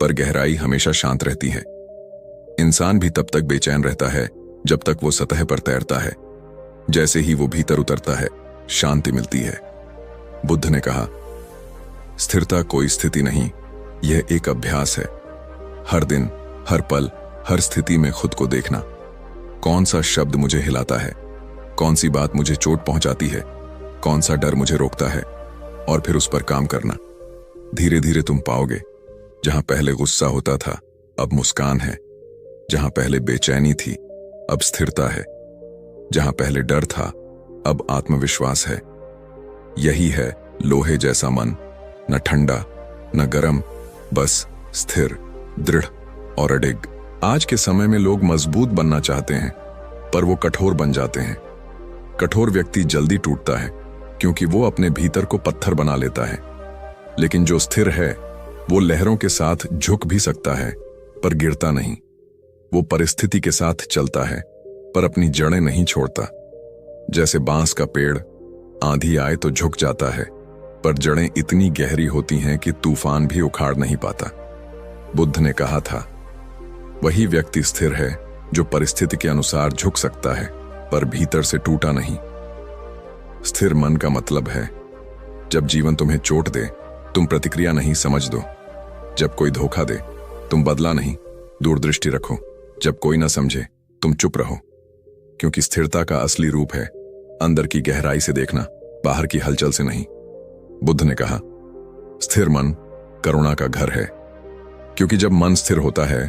Speaker 1: पर गहराई हमेशा शांत रहती है। इंसान भी तब तक बेचैन रहता है जब तक वो सतह पर तैरता है। जैसे ही वो भीतर उतरता है, शांति मिलती है। बुद्ध ने कहा, स्थिरता कोई स्थिति नहीं, यह एक अभ्यास है। हर दिन, हर पल, हर स्थिति में खुद को देखना, कौन सा शब्द मुझे हिलाता है, कौन सी बात मुझे चोट पहुंचाती है, कौन सा डर मुझे रोकता है, और फिर उस पर काम करना। धीरे धीरे तुम पाओगे, जहां पहले गुस्सा होता था अब मुस्कान है, जहां पहले बेचैनी थी अब स्थिरता है, जहां पहले डर था अब आत्मविश्वास है। यही है लोहे जैसा मन, न ठंडा न गरम, बस स्थिर, दृढ़ और अडिग। आज के समय में लोग मजबूत बनना चाहते हैं, पर वो कठोर बन जाते हैं। कठोर व्यक्ति जल्दी टूटता है क्योंकि वो अपने भीतर को पत्थर बना लेता है। लेकिन जो स्थिर है वो लहरों के साथ झुक भी सकता है पर गिरता नहीं। वो परिस्थिति के साथ चलता है पर अपनी जड़ें नहीं छोड़ता। जैसे बांस का पेड़, आंधी आए तो झुक जाता है, पर जड़ें इतनी गहरी होती हैं कि तूफान भी उखाड़ नहीं पाता। बुद्ध ने कहा था, वही व्यक्ति स्थिर है जो परिस्थिति के अनुसार झुक सकता है पर भीतर से टूटा नहीं। स्थिर मन का मतलब है, जब जीवन तुम्हें चोट दे तुम प्रतिक्रिया नहीं, समझ दो। जब कोई धोखा दे तुम बदला नहीं, दूरदृष्टि रखो। जब कोई ना समझे तुम चुप रहो। क्योंकि स्थिरता का असली रूप है अंदर की गहराई से देखना, बाहर की हलचल से नहीं। बुद्ध ने कहा, स्थिर मन करुणा का घर है, क्योंकि जब मन स्थिर होता है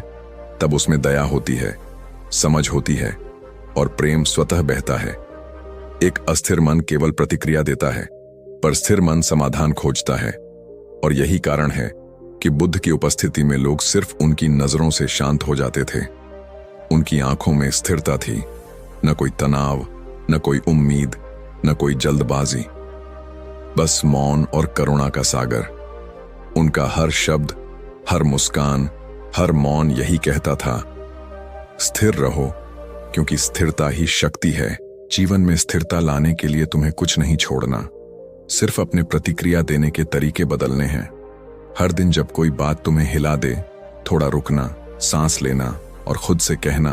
Speaker 1: तब उसमें दया होती है, समझ होती है और प्रेम स्वतः बहता है। एक अस्थिर मन केवल प्रतिक्रिया देता है, पर स्थिर मन समाधान खोजता है। और यही कारण है कि बुद्ध की उपस्थिति में लोग सिर्फ उनकी नजरों से शांत हो जाते थे। उनकी आंखों में स्थिरता थी, न कोई तनाव, न कोई उम्मीद, न कोई जल्दबाजी, बस मौन और करुणा का सागर। उनका हर शब्द, हर मुस्कान, हर मौन यही कहता था, स्थिर रहो, क्योंकि स्थिरता ही शक्ति है। जीवन में स्थिरता लाने के लिए तुम्हें कुछ नहीं छोड़ना, सिर्फ अपने प्रतिक्रिया देने के तरीके बदलने हैं। हर दिन जब कोई बात तुम्हें हिला दे, थोड़ा रुकना, सांस लेना और खुद से कहना,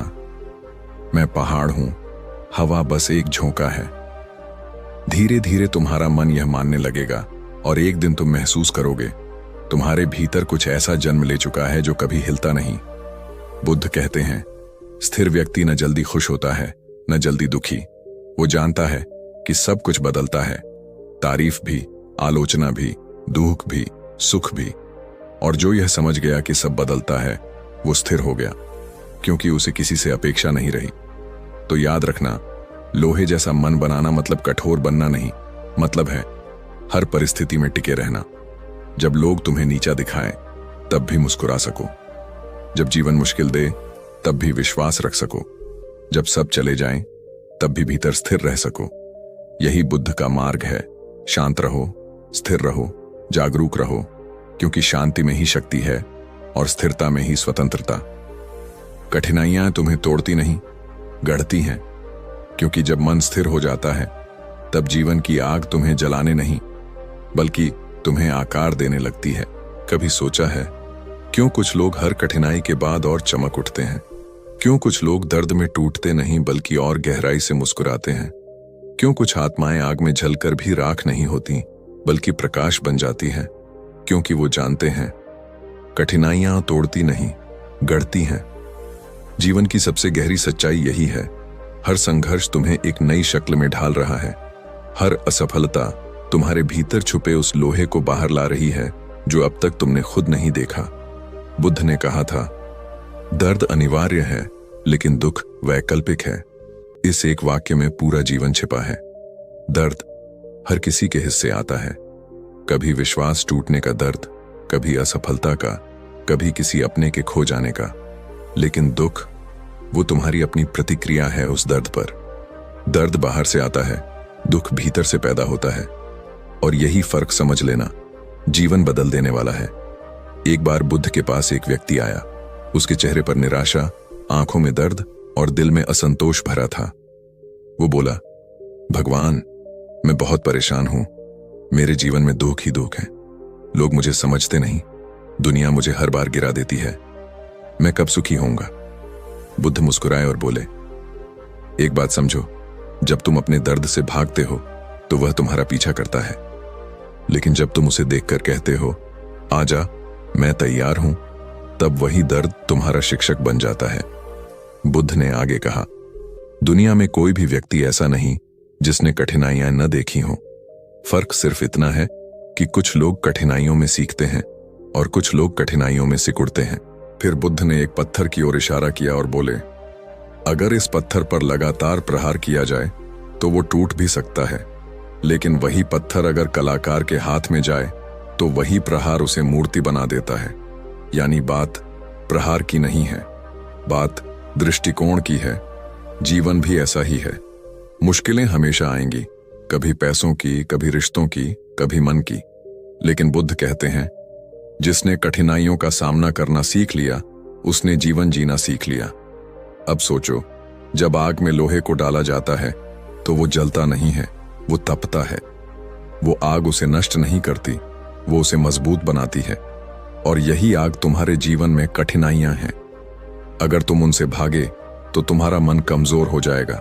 Speaker 1: मैं पहाड़ हूं, हवा बस एक झोंका है। धीरे धीरे तुम्हारा मन यह मानने लगेगा और एक दिन तुम महसूस करोगे तुम्हारे भीतर कुछ ऐसा जन्म ले चुका है जो कभी हिलता नहीं। बुद्ध कहते हैं, स्थिर व्यक्ति न जल्दी खुश होता है न जल्दी दुखी। वो जानता है कि सब कुछ बदलता है, तारीफ भी, आलोचना भी, दुख भी, सुख भी। और जो यह समझ गया कि सब बदलता है वो स्थिर हो गया, क्योंकि उसे किसी से अपेक्षा नहीं रही। तो याद रखना, लोहे जैसा मन बनाना मतलब कठोर बनना नहीं, मतलब है हर परिस्थिति में टिके रहना। जब लोग तुम्हें नीचा दिखाएं तब भी मुस्कुरा सको, जब जीवन मुश्किल दे तब भी विश्वास रख सको, जब सब चले जाएं तब भी भीतर स्थिर रह सको। यही बुद्ध का मार्ग है। शांत रहो, स्थिर रहो, जागरूक रहो, क्योंकि शांति में ही शक्ति है और स्थिरता में ही स्वतंत्रता। कठिनाइयां तुम्हें तोड़ती नहीं, गढ़ती हैं, क्योंकि जब मन स्थिर हो जाता है तब जीवन की आग तुम्हें जलाने नहीं बल्कि तुम्हें आकार देने लगती है। कभी सोचा है क्यों कुछ लोग हर कठिनाई के बाद और चमक उठते हैं? क्यों कुछ लोग दर्द में टूटते नहीं बल्कि और गहराई से मुस्कुराते हैं? क्यों कुछ आत्माएं आग में जलकर भी राख नहीं होती बल्कि प्रकाश बन जाती हैं? क्योंकि वो जानते हैं कठिनाइयां तोड़ती नहीं, गढ़ती हैं। जीवन की सबसे गहरी सच्चाई यही है। हर संघर्ष तुम्हें एक नई शक्ल में ढाल रहा है। हर असफलता तुम्हारे भीतर छुपे उस लोहे को बाहर ला रही है जो अब तक तुमने खुद नहीं देखा। बुद्ध ने कहा था, दर्द अनिवार्य है लेकिन दुख वैकल्पिक है। इस एक वाक्य में पूरा जीवन छिपा है। दर्द हर किसी के हिस्से आता है। कभी विश्वास टूटने का दर्द, कभी असफलता का, कभी किसी अपने के खो जाने का। लेकिन दुख, वो तुम्हारी अपनी प्रतिक्रिया है उस दर्द पर। दर्द बाहर से आता है, दुख भीतर से पैदा होता है। और यही फर्क समझ लेना जीवन बदल देने वाला है। एक बार बुद्ध के पास एक व्यक्ति आया। उसके चेहरे पर निराशा, आंखों में दर्द और दिल में असंतोष भरा था। वो बोला, भगवान, मैं बहुत परेशान हूं। मेरे जीवन में दुख ही दुख है। लोग मुझे समझते नहीं। दुनिया मुझे हर बार गिरा देती है। मैं कब सुखी होऊंगा? बुद्ध मुस्कुराए और बोले, एक बात समझो, जब तुम अपने दर्द से भागते हो तो वह तुम्हारा पीछा करता है। लेकिन जब तुम उसे देखकर कहते हो, आजा, मैं तैयार हूं, तब वही दर्द तुम्हारा शिक्षक बन जाता है। बुद्ध ने आगे कहा, दुनिया में कोई भी व्यक्ति ऐसा नहीं जिसने कठिनाइयां न देखी हों। फर्क सिर्फ इतना है कि कुछ लोग कठिनाइयों में सीखते हैं और कुछ लोग कठिनाइयों में सिकुड़ते हैं। फिर बुद्ध ने एक पत्थर की ओर इशारा किया और बोले, अगर इस पत्थर पर लगातार प्रहार किया जाए तो वो टूट भी सकता है, लेकिन वही पत्थर अगर कलाकार के हाथ में जाए तो वही प्रहार उसे मूर्ति बना देता है। यानी बात प्रहार की नहीं है, बात दृष्टिकोण की है। जीवन भी ऐसा ही है। मुश्किलें हमेशा आएंगी, कभी पैसों की, कभी रिश्तों की, कभी मन की। लेकिन बुद्ध कहते हैं, जिसने कठिनाइयों का सामना करना सीख लिया उसने जीवन जीना सीख लिया। अब सोचो, जब आग में लोहे को डाला जाता है तो वो जलता नहीं है, वो तपता है। वो आग उसे नष्ट नहीं करती, वो उसे मजबूत बनाती है। और यही आग तुम्हारे जीवन में कठिनाइयां हैं। अगर तुम उनसे भागे तो तुम्हारा मन कमजोर हो जाएगा।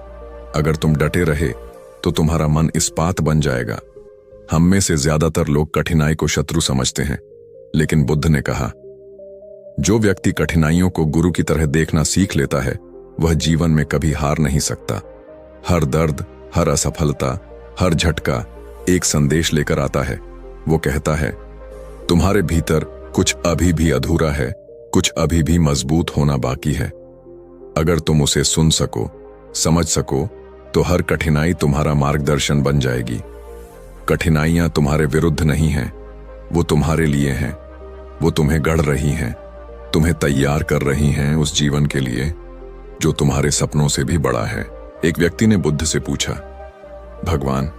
Speaker 1: अगर तुम डटे रहे तो तुम्हारा मन इस्पात बन जाएगा। हम में से ज्यादातर लोग कठिनाई को शत्रु समझते हैं, लेकिन बुद्ध ने कहा, जो व्यक्ति कठिनाइयों को गुरु की तरह देखना सीख लेता है वह जीवन में कभी हार नहीं सकता। हर दर्द, हर असफलता, हर झटका एक संदेश लेकर आता है। वो कहता है, तुम्हारे भीतर कुछ अभी भी अधूरा है, कुछ अभी भी मजबूत होना बाकी है। अगर तुम उसे सुन सको, समझ सको, तो हर कठिनाई तुम्हारा मार्गदर्शन बन जाएगी। कठिनाइयां तुम्हारे विरुद्ध नहीं हैं, वो तुम्हारे लिए हैं। वो तुम्हें गढ़ रही हैं, तुम्हें तैयार कर रही हैं उस जीवन के लिए जो तुम्हारे सपनों से भी बड़ा है। एक व्यक्ति ने बुद्ध से पूछा, भगवान,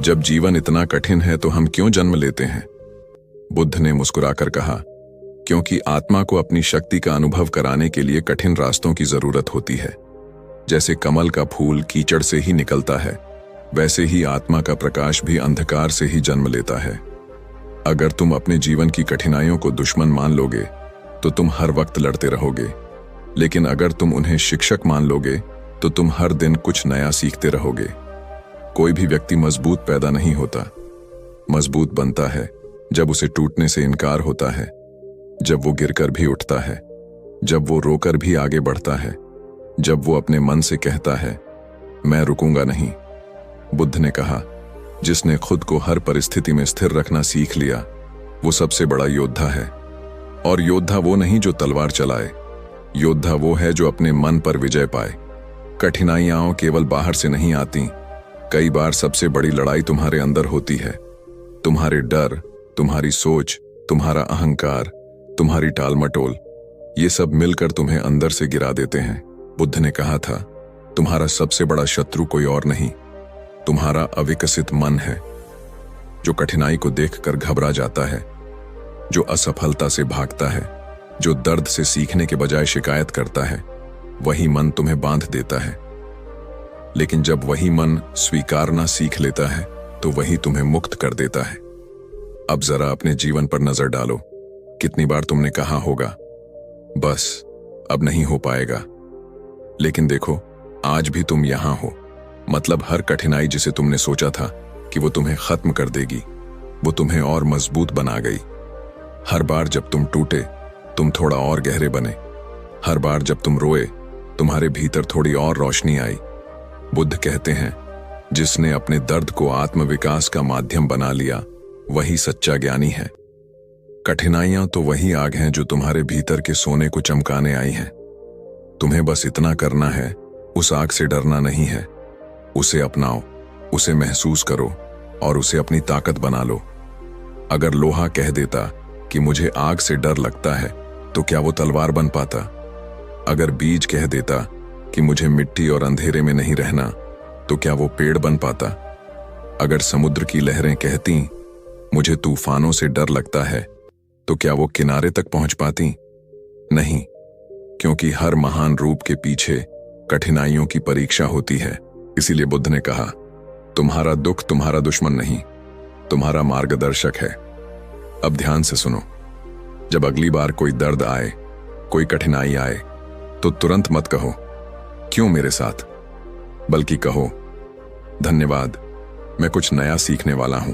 Speaker 1: जब जीवन इतना कठिन है तो हम क्यों जन्म लेते हैं? बुद्ध ने मुस्कुराकर कहा, क्योंकि आत्मा को अपनी शक्ति का अनुभव कराने के लिए कठिन रास्तों की जरूरत होती है। जैसे कमल का फूल कीचड़ से ही निकलता है, वैसे ही आत्मा का प्रकाश भी अंधकार से ही जन्म लेता है। अगर तुम अपने जीवन की कठिनाइयों को दुश्मन मान लोगे तो तुम हर वक्त लड़ते रहोगे, लेकिन अगर तुम उन्हें शिक्षक मान लोगे तो तुम हर दिन कुछ नया सीखते रहोगे। कोई भी व्यक्ति मजबूत पैदा नहीं होता, मजबूत बनता है जब उसे टूटने से इनकार होता है, जब वो गिरकर भी उठता है, जब वो रोकर भी आगे बढ़ता है, जब वो अपने मन से कहता है, मैं रुकूंगा नहीं। बुद्ध ने कहा, जिसने खुद को हर परिस्थिति में स्थिर रखना सीख लिया वो सबसे बड़ा योद्धा है। और योद्धा वो नहीं जो तलवार चलाए, योद्धा वो है जो अपने मन पर विजय पाए। कठिनाइयां केवल बाहर से नहीं आती, कई बार सबसे बड़ी लड़ाई तुम्हारे अंदर होती है। तुम्हारे डर, तुम्हारी सोच, तुम्हारा अहंकार, तुम्हारी टालमटोल, ये सब मिलकर तुम्हें अंदर से गिरा देते हैं। बुद्ध ने कहा था, तुम्हारा सबसे बड़ा शत्रु कोई और नहीं, तुम्हारा अविकसित मन है, जो कठिनाई को देखकर घबरा जाता है, जो असफलता से भागता है, जो दर्द से सीखने के बजाय शिकायत करता है। वही मन तुम्हें बांध देता है। लेकिन जब वही मन स्वीकारना सीख लेता है तो वही तुम्हें मुक्त कर देता है। अब जरा अपने जीवन पर नजर डालो। कितनी बार तुमने कहा होगा, बस अब नहीं हो पाएगा। लेकिन देखो, आज भी तुम यहां हो। मतलब हर कठिनाई जिसे तुमने सोचा था कि वो तुम्हें खत्म कर देगी, वो तुम्हें और मजबूत बना गई। हर बार जब तुम टूटे, तुम थोड़ा और गहरे बने। हर बार जब तुम रोए, तुम्हारे भीतर थोड़ी और रोशनी आई। बुद्ध कहते हैं, जिसने अपने दर्द को आत्मविकास का माध्यम बना लिया, वही सच्चा ज्ञानी है। कठिनाइयां तो वही आग हैं जो तुम्हारे भीतर के सोने को चमकाने आई हैं। तुम्हें बस इतना करना है, उस आग से डरना नहीं है। उसे अपनाओ, उसे महसूस करो और उसे अपनी ताकत बना लो। अगर लोहा कह देता कि मुझे आग से डर लगता है, तो क्या वो तलवार बन पाता? अगर बीज कह देता कि मुझे मिट्टी और अंधेरे में नहीं रहना, तो क्या वो पेड़ बन पाता? अगर समुद्र की लहरें कहती मुझे तूफानों से डर लगता है, तो क्या वो किनारे तक पहुंच पाती? नहीं, क्योंकि हर महान रूप के पीछे कठिनाइयों की परीक्षा होती है। इसीलिए बुद्ध ने कहा, तुम्हारा दुख तुम्हारा दुश्मन नहीं, तुम्हारा मार्गदर्शक है। अब ध्यान से सुनो। जब अगली बार कोई दर्द आए, कोई कठिनाई आए, तो तुरंत मत कहो क्यों मेरे साथ, बल्कि कहो धन्यवाद, मैं कुछ नया सीखने वाला हूं।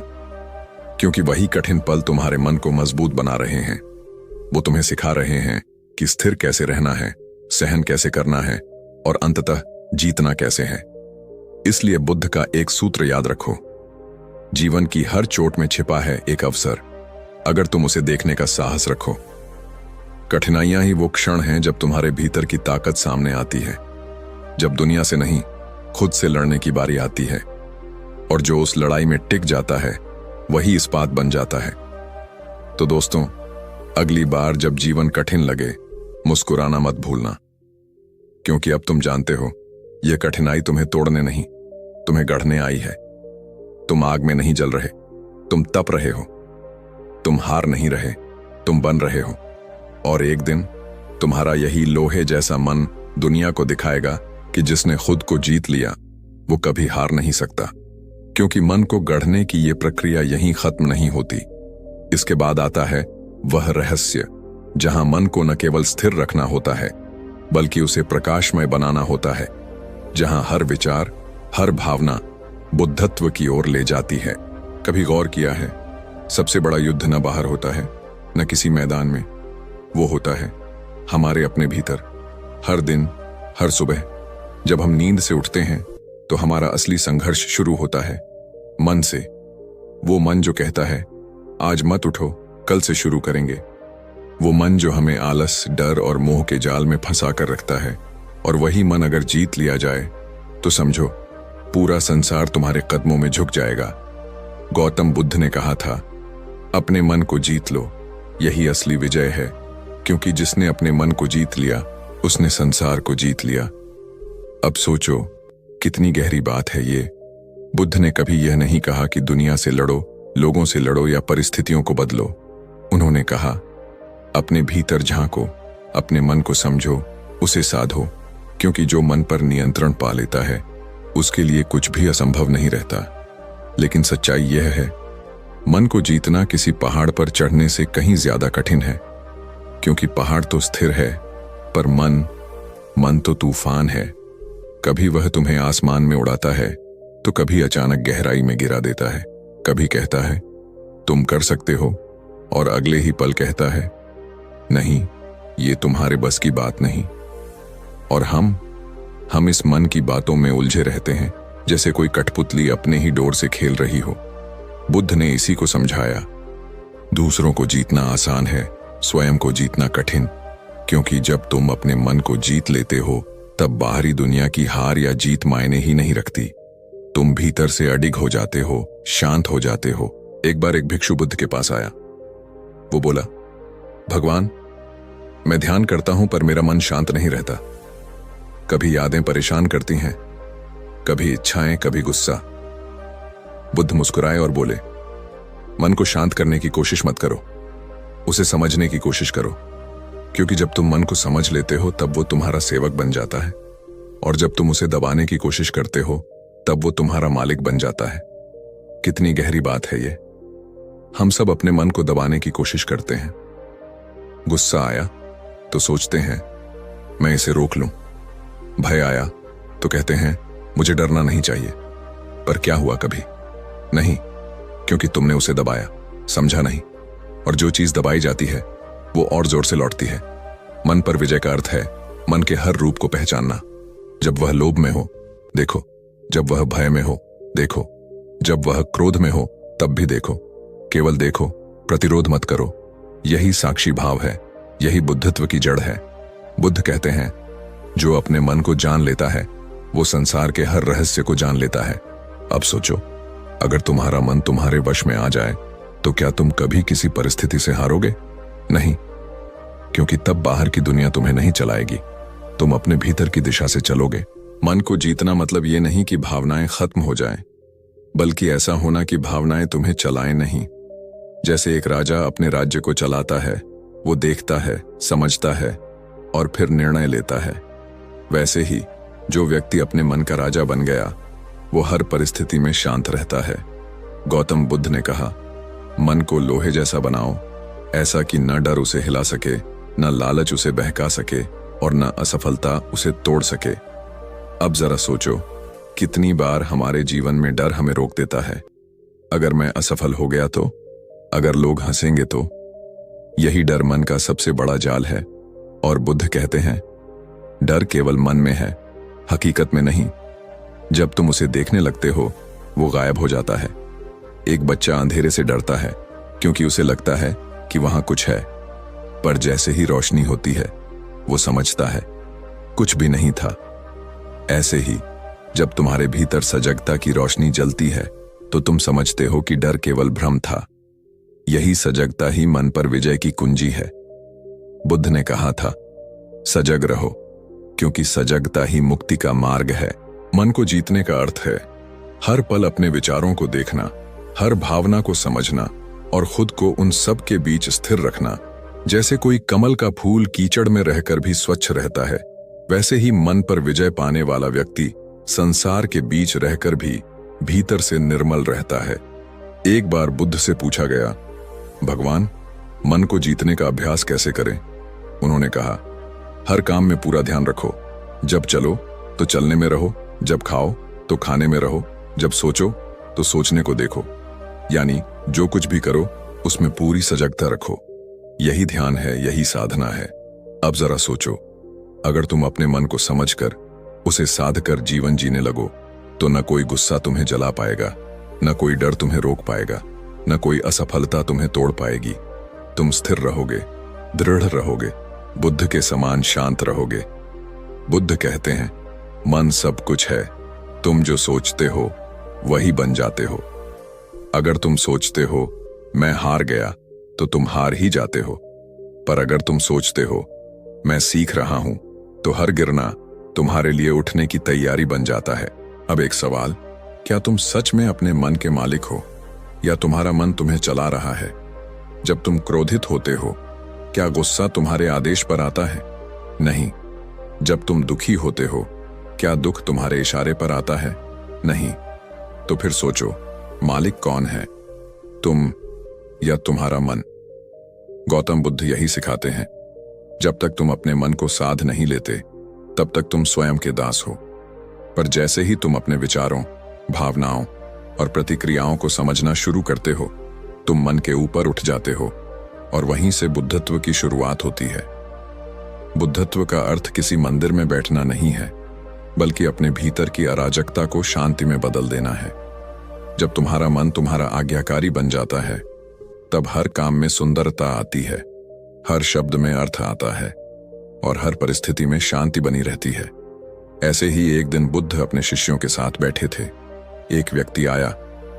Speaker 1: क्योंकि वही कठिन पल तुम्हारे मन को मजबूत बना रहे हैं। वो तुम्हें सिखा रहे हैं कि स्थिर कैसे रहना है, सहन कैसे करना है और अंततः जीतना कैसे है। इसलिए बुद्ध का एक सूत्र याद रखो, जीवन की हर चोट में छिपा है एक अवसर, अगर तुम उसे देखने का साहस रखो। कठिनाइयां ही वो क्षण हैं जब तुम्हारे भीतर की ताकत सामने आती है, जब दुनिया से नहीं, खुद से लड़ने की बारी आती है। और जो उस लड़ाई में टिक जाता है, वही इस्पात बन जाता है। तो दोस्तों, अगली बार जब जीवन कठिन लगे, मुस्कुराना मत भूलना। क्योंकि अब तुम जानते हो, यह कठिनाई तुम्हें तोड़ने नहीं, तुम्हें गढ़ने आई है। तुम आग में नहीं जल रहे, तुम तप रहे हो। तुम हार नहीं रहे, तुम बन रहे हो। और एक दिन तुम्हारा यही लोहे जैसा मन दुनिया को दिखाएगा कि जिसने खुद को जीत लिया, वो कभी हार नहीं सकता। क्योंकि मन को गढ़ने की ये प्रक्रिया यहीं खत्म नहीं होती। इसके बाद आता है वह रहस्य, जहां मन को न केवल स्थिर रखना होता है, बल्कि उसे प्रकाशमय बनाना होता है। जहां हर विचार, हर भावना बुद्धत्व की ओर ले जाती है। कभी गौर किया है, सबसे बड़ा युद्ध न बाहर होता है, न किसी मैदान में, वो होता है हमारे अपने भीतर। हर दिन, हर सुबह जब हम नींद से उठते हैं, तो हमारा असली संघर्ष शुरू होता है मन से। वो मन जो कहता है, आज मत उठो, कल से शुरू करेंगे। वो मन जो हमें आलस, डर और मोह के जाल में फंसा कर रखता है। और वही मन अगर जीत लिया जाए, तो समझो पूरा संसार तुम्हारे कदमों में झुक जाएगा। गौतम बुद्ध ने कहा था, अपने मन को जीत लो, यही असली विजय है। क्योंकि जिसने अपने मन को जीत लिया, उसने संसार को जीत लिया। अब सोचो, कितनी गहरी बात है ये। बुद्ध ने कभी यह नहीं कहा कि दुनिया से लड़ो, लोगों से लड़ो या परिस्थितियों को बदलो। उन्होंने कहा, अपने भीतर झांको, अपने मन को समझो, उसे साधो। क्योंकि जो मन पर नियंत्रण पा लेता है, उसके लिए कुछ भी असंभव नहीं रहता। लेकिन सच्चाई यह है, मन को जीतना किसी पहाड़ पर चढ़ने से कहीं ज्यादा कठिन है। क्योंकि पहाड़ तो स्थिर है, पर मन तो तूफान है। कभी वह तुम्हें आसमान में उड़ाता है, तो कभी अचानक गहराई में गिरा देता है। कभी कहता है तुम कर सकते हो, और अगले ही पल कहता है नहीं, ये तुम्हारे बस की बात नहीं। और हम इस मन की बातों में उलझे रहते हैं, जैसे कोई कठपुतली अपने ही डोर से खेल रही हो। बुद्ध ने इसी को समझाया, दूसरों को जीतना आसान है, स्वयं को जीतना कठिन। क्योंकि जब तुम अपने मन को जीत लेते हो, तब बाहरी दुनिया की हार या जीत मायने ही नहीं रखती। तुम भीतर से अडिग हो जाते हो, शांत हो जाते हो। एक बार एक भिक्षु बुद्ध के पास आया। वो बोला, भगवान, मैं ध्यान करता हूं पर मेरा मन शांत नहीं रहता। कभी यादें परेशान करती हैं, कभी इच्छाएं, कभी गुस्सा। बुद्ध मुस्कुराए और बोले, मन को शांत करने की कोशिश मत करो, उसे समझने की कोशिश करो। क्योंकि जब तुम मन को समझ लेते हो, तब वो तुम्हारा सेवक बन जाता है। और जब तुम उसे दबाने की कोशिश करते हो, तब वो तुम्हारा मालिक बन जाता है। कितनी गहरी बात है ये। हम सब अपने मन को दबाने की कोशिश करते हैं। गुस्सा आया तो सोचते हैं मैं इसे रोक लूं। भय आया तो कहते हैं मुझे डरना नहीं चाहिए। पर क्या हुआ कभी? नहीं, क्योंकि तुमने उसे दबाया, समझा नहीं। और जो चीज दबाई जाती है वो और जोर से लौटती है। मन पर विजय का अर्थ है मन के हर रूप को पहचानना। जब वह लोभ में हो, देखो। जब वह भय में हो, देखो। जब वह क्रोध में हो, तब भी देखो। केवल देखो, प्रतिरोध मत करो। यही साक्षी भाव है, यही बुद्धत्व की जड़ है। बुद्ध कहते हैं जो अपने मन को जान लेता है वो संसार के हर रहस्य को जान लेता है। अब सोचो, अगर तुम्हारा मन तुम्हारे वश में आ जाए तो क्या तुम कभी किसी परिस्थिति से हारोगे? नहीं, क्योंकि तब बाहर की दुनिया तुम्हें नहीं चलाएगी, तुम अपने भीतर की दिशा से चलोगे। मन को जीतना मतलब ये नहीं कि भावनाएं खत्म हो जाएं, बल्कि ऐसा होना कि भावनाएं तुम्हें चलाएं नहीं। जैसे एक राजा अपने राज्य को चलाता है, वो देखता है, समझता है और फिर निर्णय लेता है। वैसे ही जो व्यक्ति अपने मन का राजा बन गया वो हर परिस्थिति में शांत रहता है। गौतम बुद्ध ने कहा, मन को लोहे जैसा बनाओ, ऐसा कि न डर उसे हिला सके, न लालच उसे बहका सके और न असफलता उसे तोड़ सके। अब जरा सोचो, कितनी बार हमारे जीवन में डर हमें रोक देता है। अगर मैं असफल हो गया तो? अगर लोग हंसेंगे तो? यही डर मन का सबसे बड़ा जाल है। और बुद्ध कहते हैं डर केवल मन में है, हकीकत में नहीं। जब तुम उसे देखने लगते हो वो गायब हो जाता है। एक बच्चा अंधेरे से डरता है क्योंकि उसे लगता है कि वहां कुछ है, पर जैसे ही रोशनी होती है वो समझता है कुछ भी नहीं था। ऐसे ही जब तुम्हारे भीतर सजगता की रोशनी जलती है तो तुम समझते हो कि डर केवल भ्रम था। यही सजगता ही मन पर विजय की कुंजी है। बुद्ध ने कहा था सजग रहो, क्योंकि सजगता ही मुक्ति का मार्ग है। मन को जीतने का अर्थ है हर पल अपने विचारों को देखना, हर भावना को समझना और खुद को उन सब के बीच स्थिर रखना। जैसे कोई कमल का फूल कीचड़ में रहकर भी स्वच्छ रहता है, वैसे ही मन पर विजय पाने वाला व्यक्ति संसार के बीच रहकर भी भीतर से निर्मल रहता है। एक बार बुद्ध से पूछा गया, भगवान, मन को जीतने का अभ्यास कैसे करें? उन्होंने कहा, हर काम में पूरा ध्यान रखो। जब चलो तो चलने में रहो, जब खाओ तो खाने में रहो, जब सोचो तो सोचने को देखो। यानी जो कुछ भी करो उसमें पूरी सजगता रखो। यही ध्यान है, यही साधना है। अब जरा सोचो, अगर तुम अपने मन को समझकर उसे साध कर जीवन जीने लगो तो न कोई गुस्सा तुम्हें जला पाएगा, न कोई डर तुम्हें रोक पाएगा, न कोई असफलता तुम्हें तोड़ पाएगी। तुम स्थिर रहोगे, दृढ़ रहोगे, बुद्ध के समान शांत रहोगे। बुद्ध कहते हैं मन सब कुछ है, तुम जो सोचते हो वही बन जाते हो। अगर तुम सोचते हो मैं हार गया तो तुम हार ही जाते हो, पर अगर तुम सोचते हो मैं सीख रहा हूं तो हर गिरना तुम्हारे लिए उठने की तैयारी बन जाता है। अब एक सवाल, क्या तुम सच में अपने मन के मालिक हो या तुम्हारा मन तुम्हें चला रहा है? जब तुम क्रोधित होते हो क्या गुस्सा तुम्हारे आदेश पर आता है? नहीं। जब तुम दुखी होते हो क्या दुख तुम्हारे इशारे पर आता है? नहीं। तो फिर सोचो, मालिक कौन है, तुम या तुम्हारा मन? गौतम बुद्ध यही सिखाते हैं, जब तक तुम अपने मन को साध नहीं लेते तब तक तुम स्वयं के दास हो। पर जैसे ही तुम अपने विचारों, भावनाओं और प्रतिक्रियाओं को समझना शुरू करते हो तुम मन के ऊपर उठ जाते हो और वहीं से बुद्धत्व की शुरुआत होती है। बुद्धत्व का अर्थ किसी मंदिर में बैठना नहीं है, बल्कि अपने भीतर की अराजकता को शांति में बदल देना है। जब तुम्हारा मन तुम्हारा आज्ञाकारी बन जाता है तब हर काम में सुंदरता आती है, हर शब्द में अर्थ आता है और हर परिस्थिति में शांति बनी रहती है। ऐसे ही एक दिन बुद्ध अपने शिष्यों के साथ बैठे थे। एक व्यक्ति आया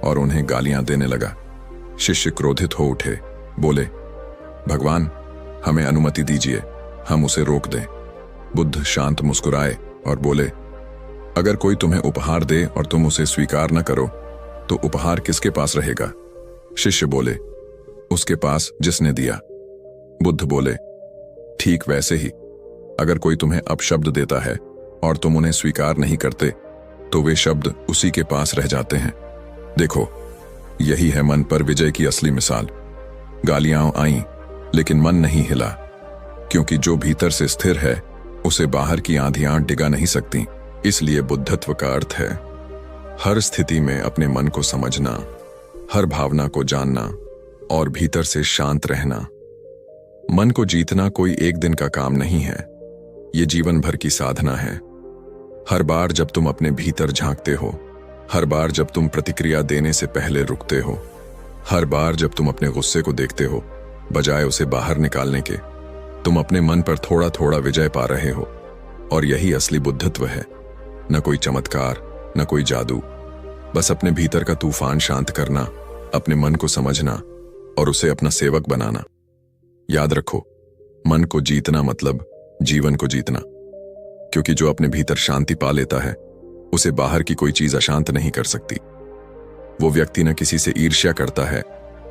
Speaker 1: और उन्हें गालियां देने लगा। शिष्य क्रोधित हो उठे, बोले, भगवान, हमें अनुमति दीजिए, हम उसे रोक दें। बुद्ध शांत मुस्कुराए और बोले, अगर कोई तुम्हें उपहार दे और तुम उसे स्वीकार न करो तो उपहार किसके पास रहेगा? शिष्य बोले, उसके पास जिसने दिया। बुद्ध बोले, ठीक वैसे ही अगर कोई तुम्हें अपशब्द देता है और तुम उन्हें स्वीकार नहीं करते तो वे शब्द उसी के पास रह जाते हैं। देखो, यही है मन पर विजय की असली मिसाल। गालियां आईं, लेकिन मन नहीं हिला, क्योंकि जो भीतर से स्थिर है उसे बाहर की आंधियां डिगा नहीं सकती। इसलिए बुद्धत्व का अर्थ है हर स्थिति में अपने मन को समझना, हर भावना को जानना और भीतर से शांत रहना। मन को जीतना कोई एक दिन का काम नहीं है, ये जीवन भर की साधना है। हर बार जब तुम अपने भीतर झांकते हो, हर बार जब तुम प्रतिक्रिया देने से पहले रुकते हो, हर बार जब तुम अपने गुस्से को देखते हो बजाय उसे बाहर निकालने के, तुम अपने मन पर थोड़ा थोड़ा विजय पा रहे हो। और यही असली बुद्धत्व है। न कोई चमत्कार, न कोई जादू, बस अपने भीतर का तूफान शांत करना, अपने मन को समझना और उसे अपना सेवक बनाना। याद रखो, मन को जीतना मतलब जीवन को जीतना, क्योंकि जो अपने भीतर शांति पा लेता है उसे बाहर की कोई चीज अशांत नहीं कर सकती। वो व्यक्ति न किसी से ईर्ष्या करता है,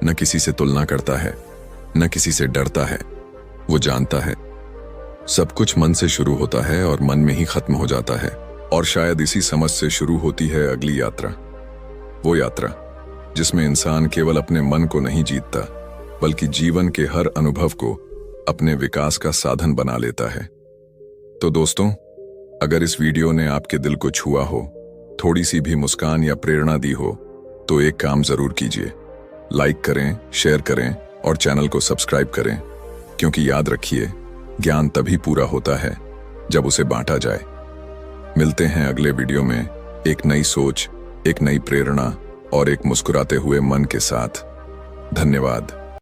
Speaker 1: न किसी से तुलना करता है, न किसी से डरता है। वो जानता है सब कुछ मन से शुरू होता है और मन में ही खत्म हो जाता है। और शायद इसी समझ से शुरू होती है अगली यात्रा, वो यात्रा जिसमें इंसान केवल अपने मन को नहीं जीतता, बल्कि जीवन के हर अनुभव को अपने विकास का साधन बना लेता है। तो दोस्तों, अगर इस वीडियो ने आपके दिल को छुआ हो, थोड़ी सी भी मुस्कान या प्रेरणा दी हो, तो एक काम जरूर कीजिए, लाइक करें, शेयर करें और चैनल को सब्सक्राइब करें। क्योंकि याद रखिए, ज्ञान तभी पूरा होता है जब उसे बांटा जाए। मिलते हैं अगले वीडियो में एक नई सोच, एक नई प्रेरणा और एक मुस्कुराते हुए मन के साथ। धन्यवाद।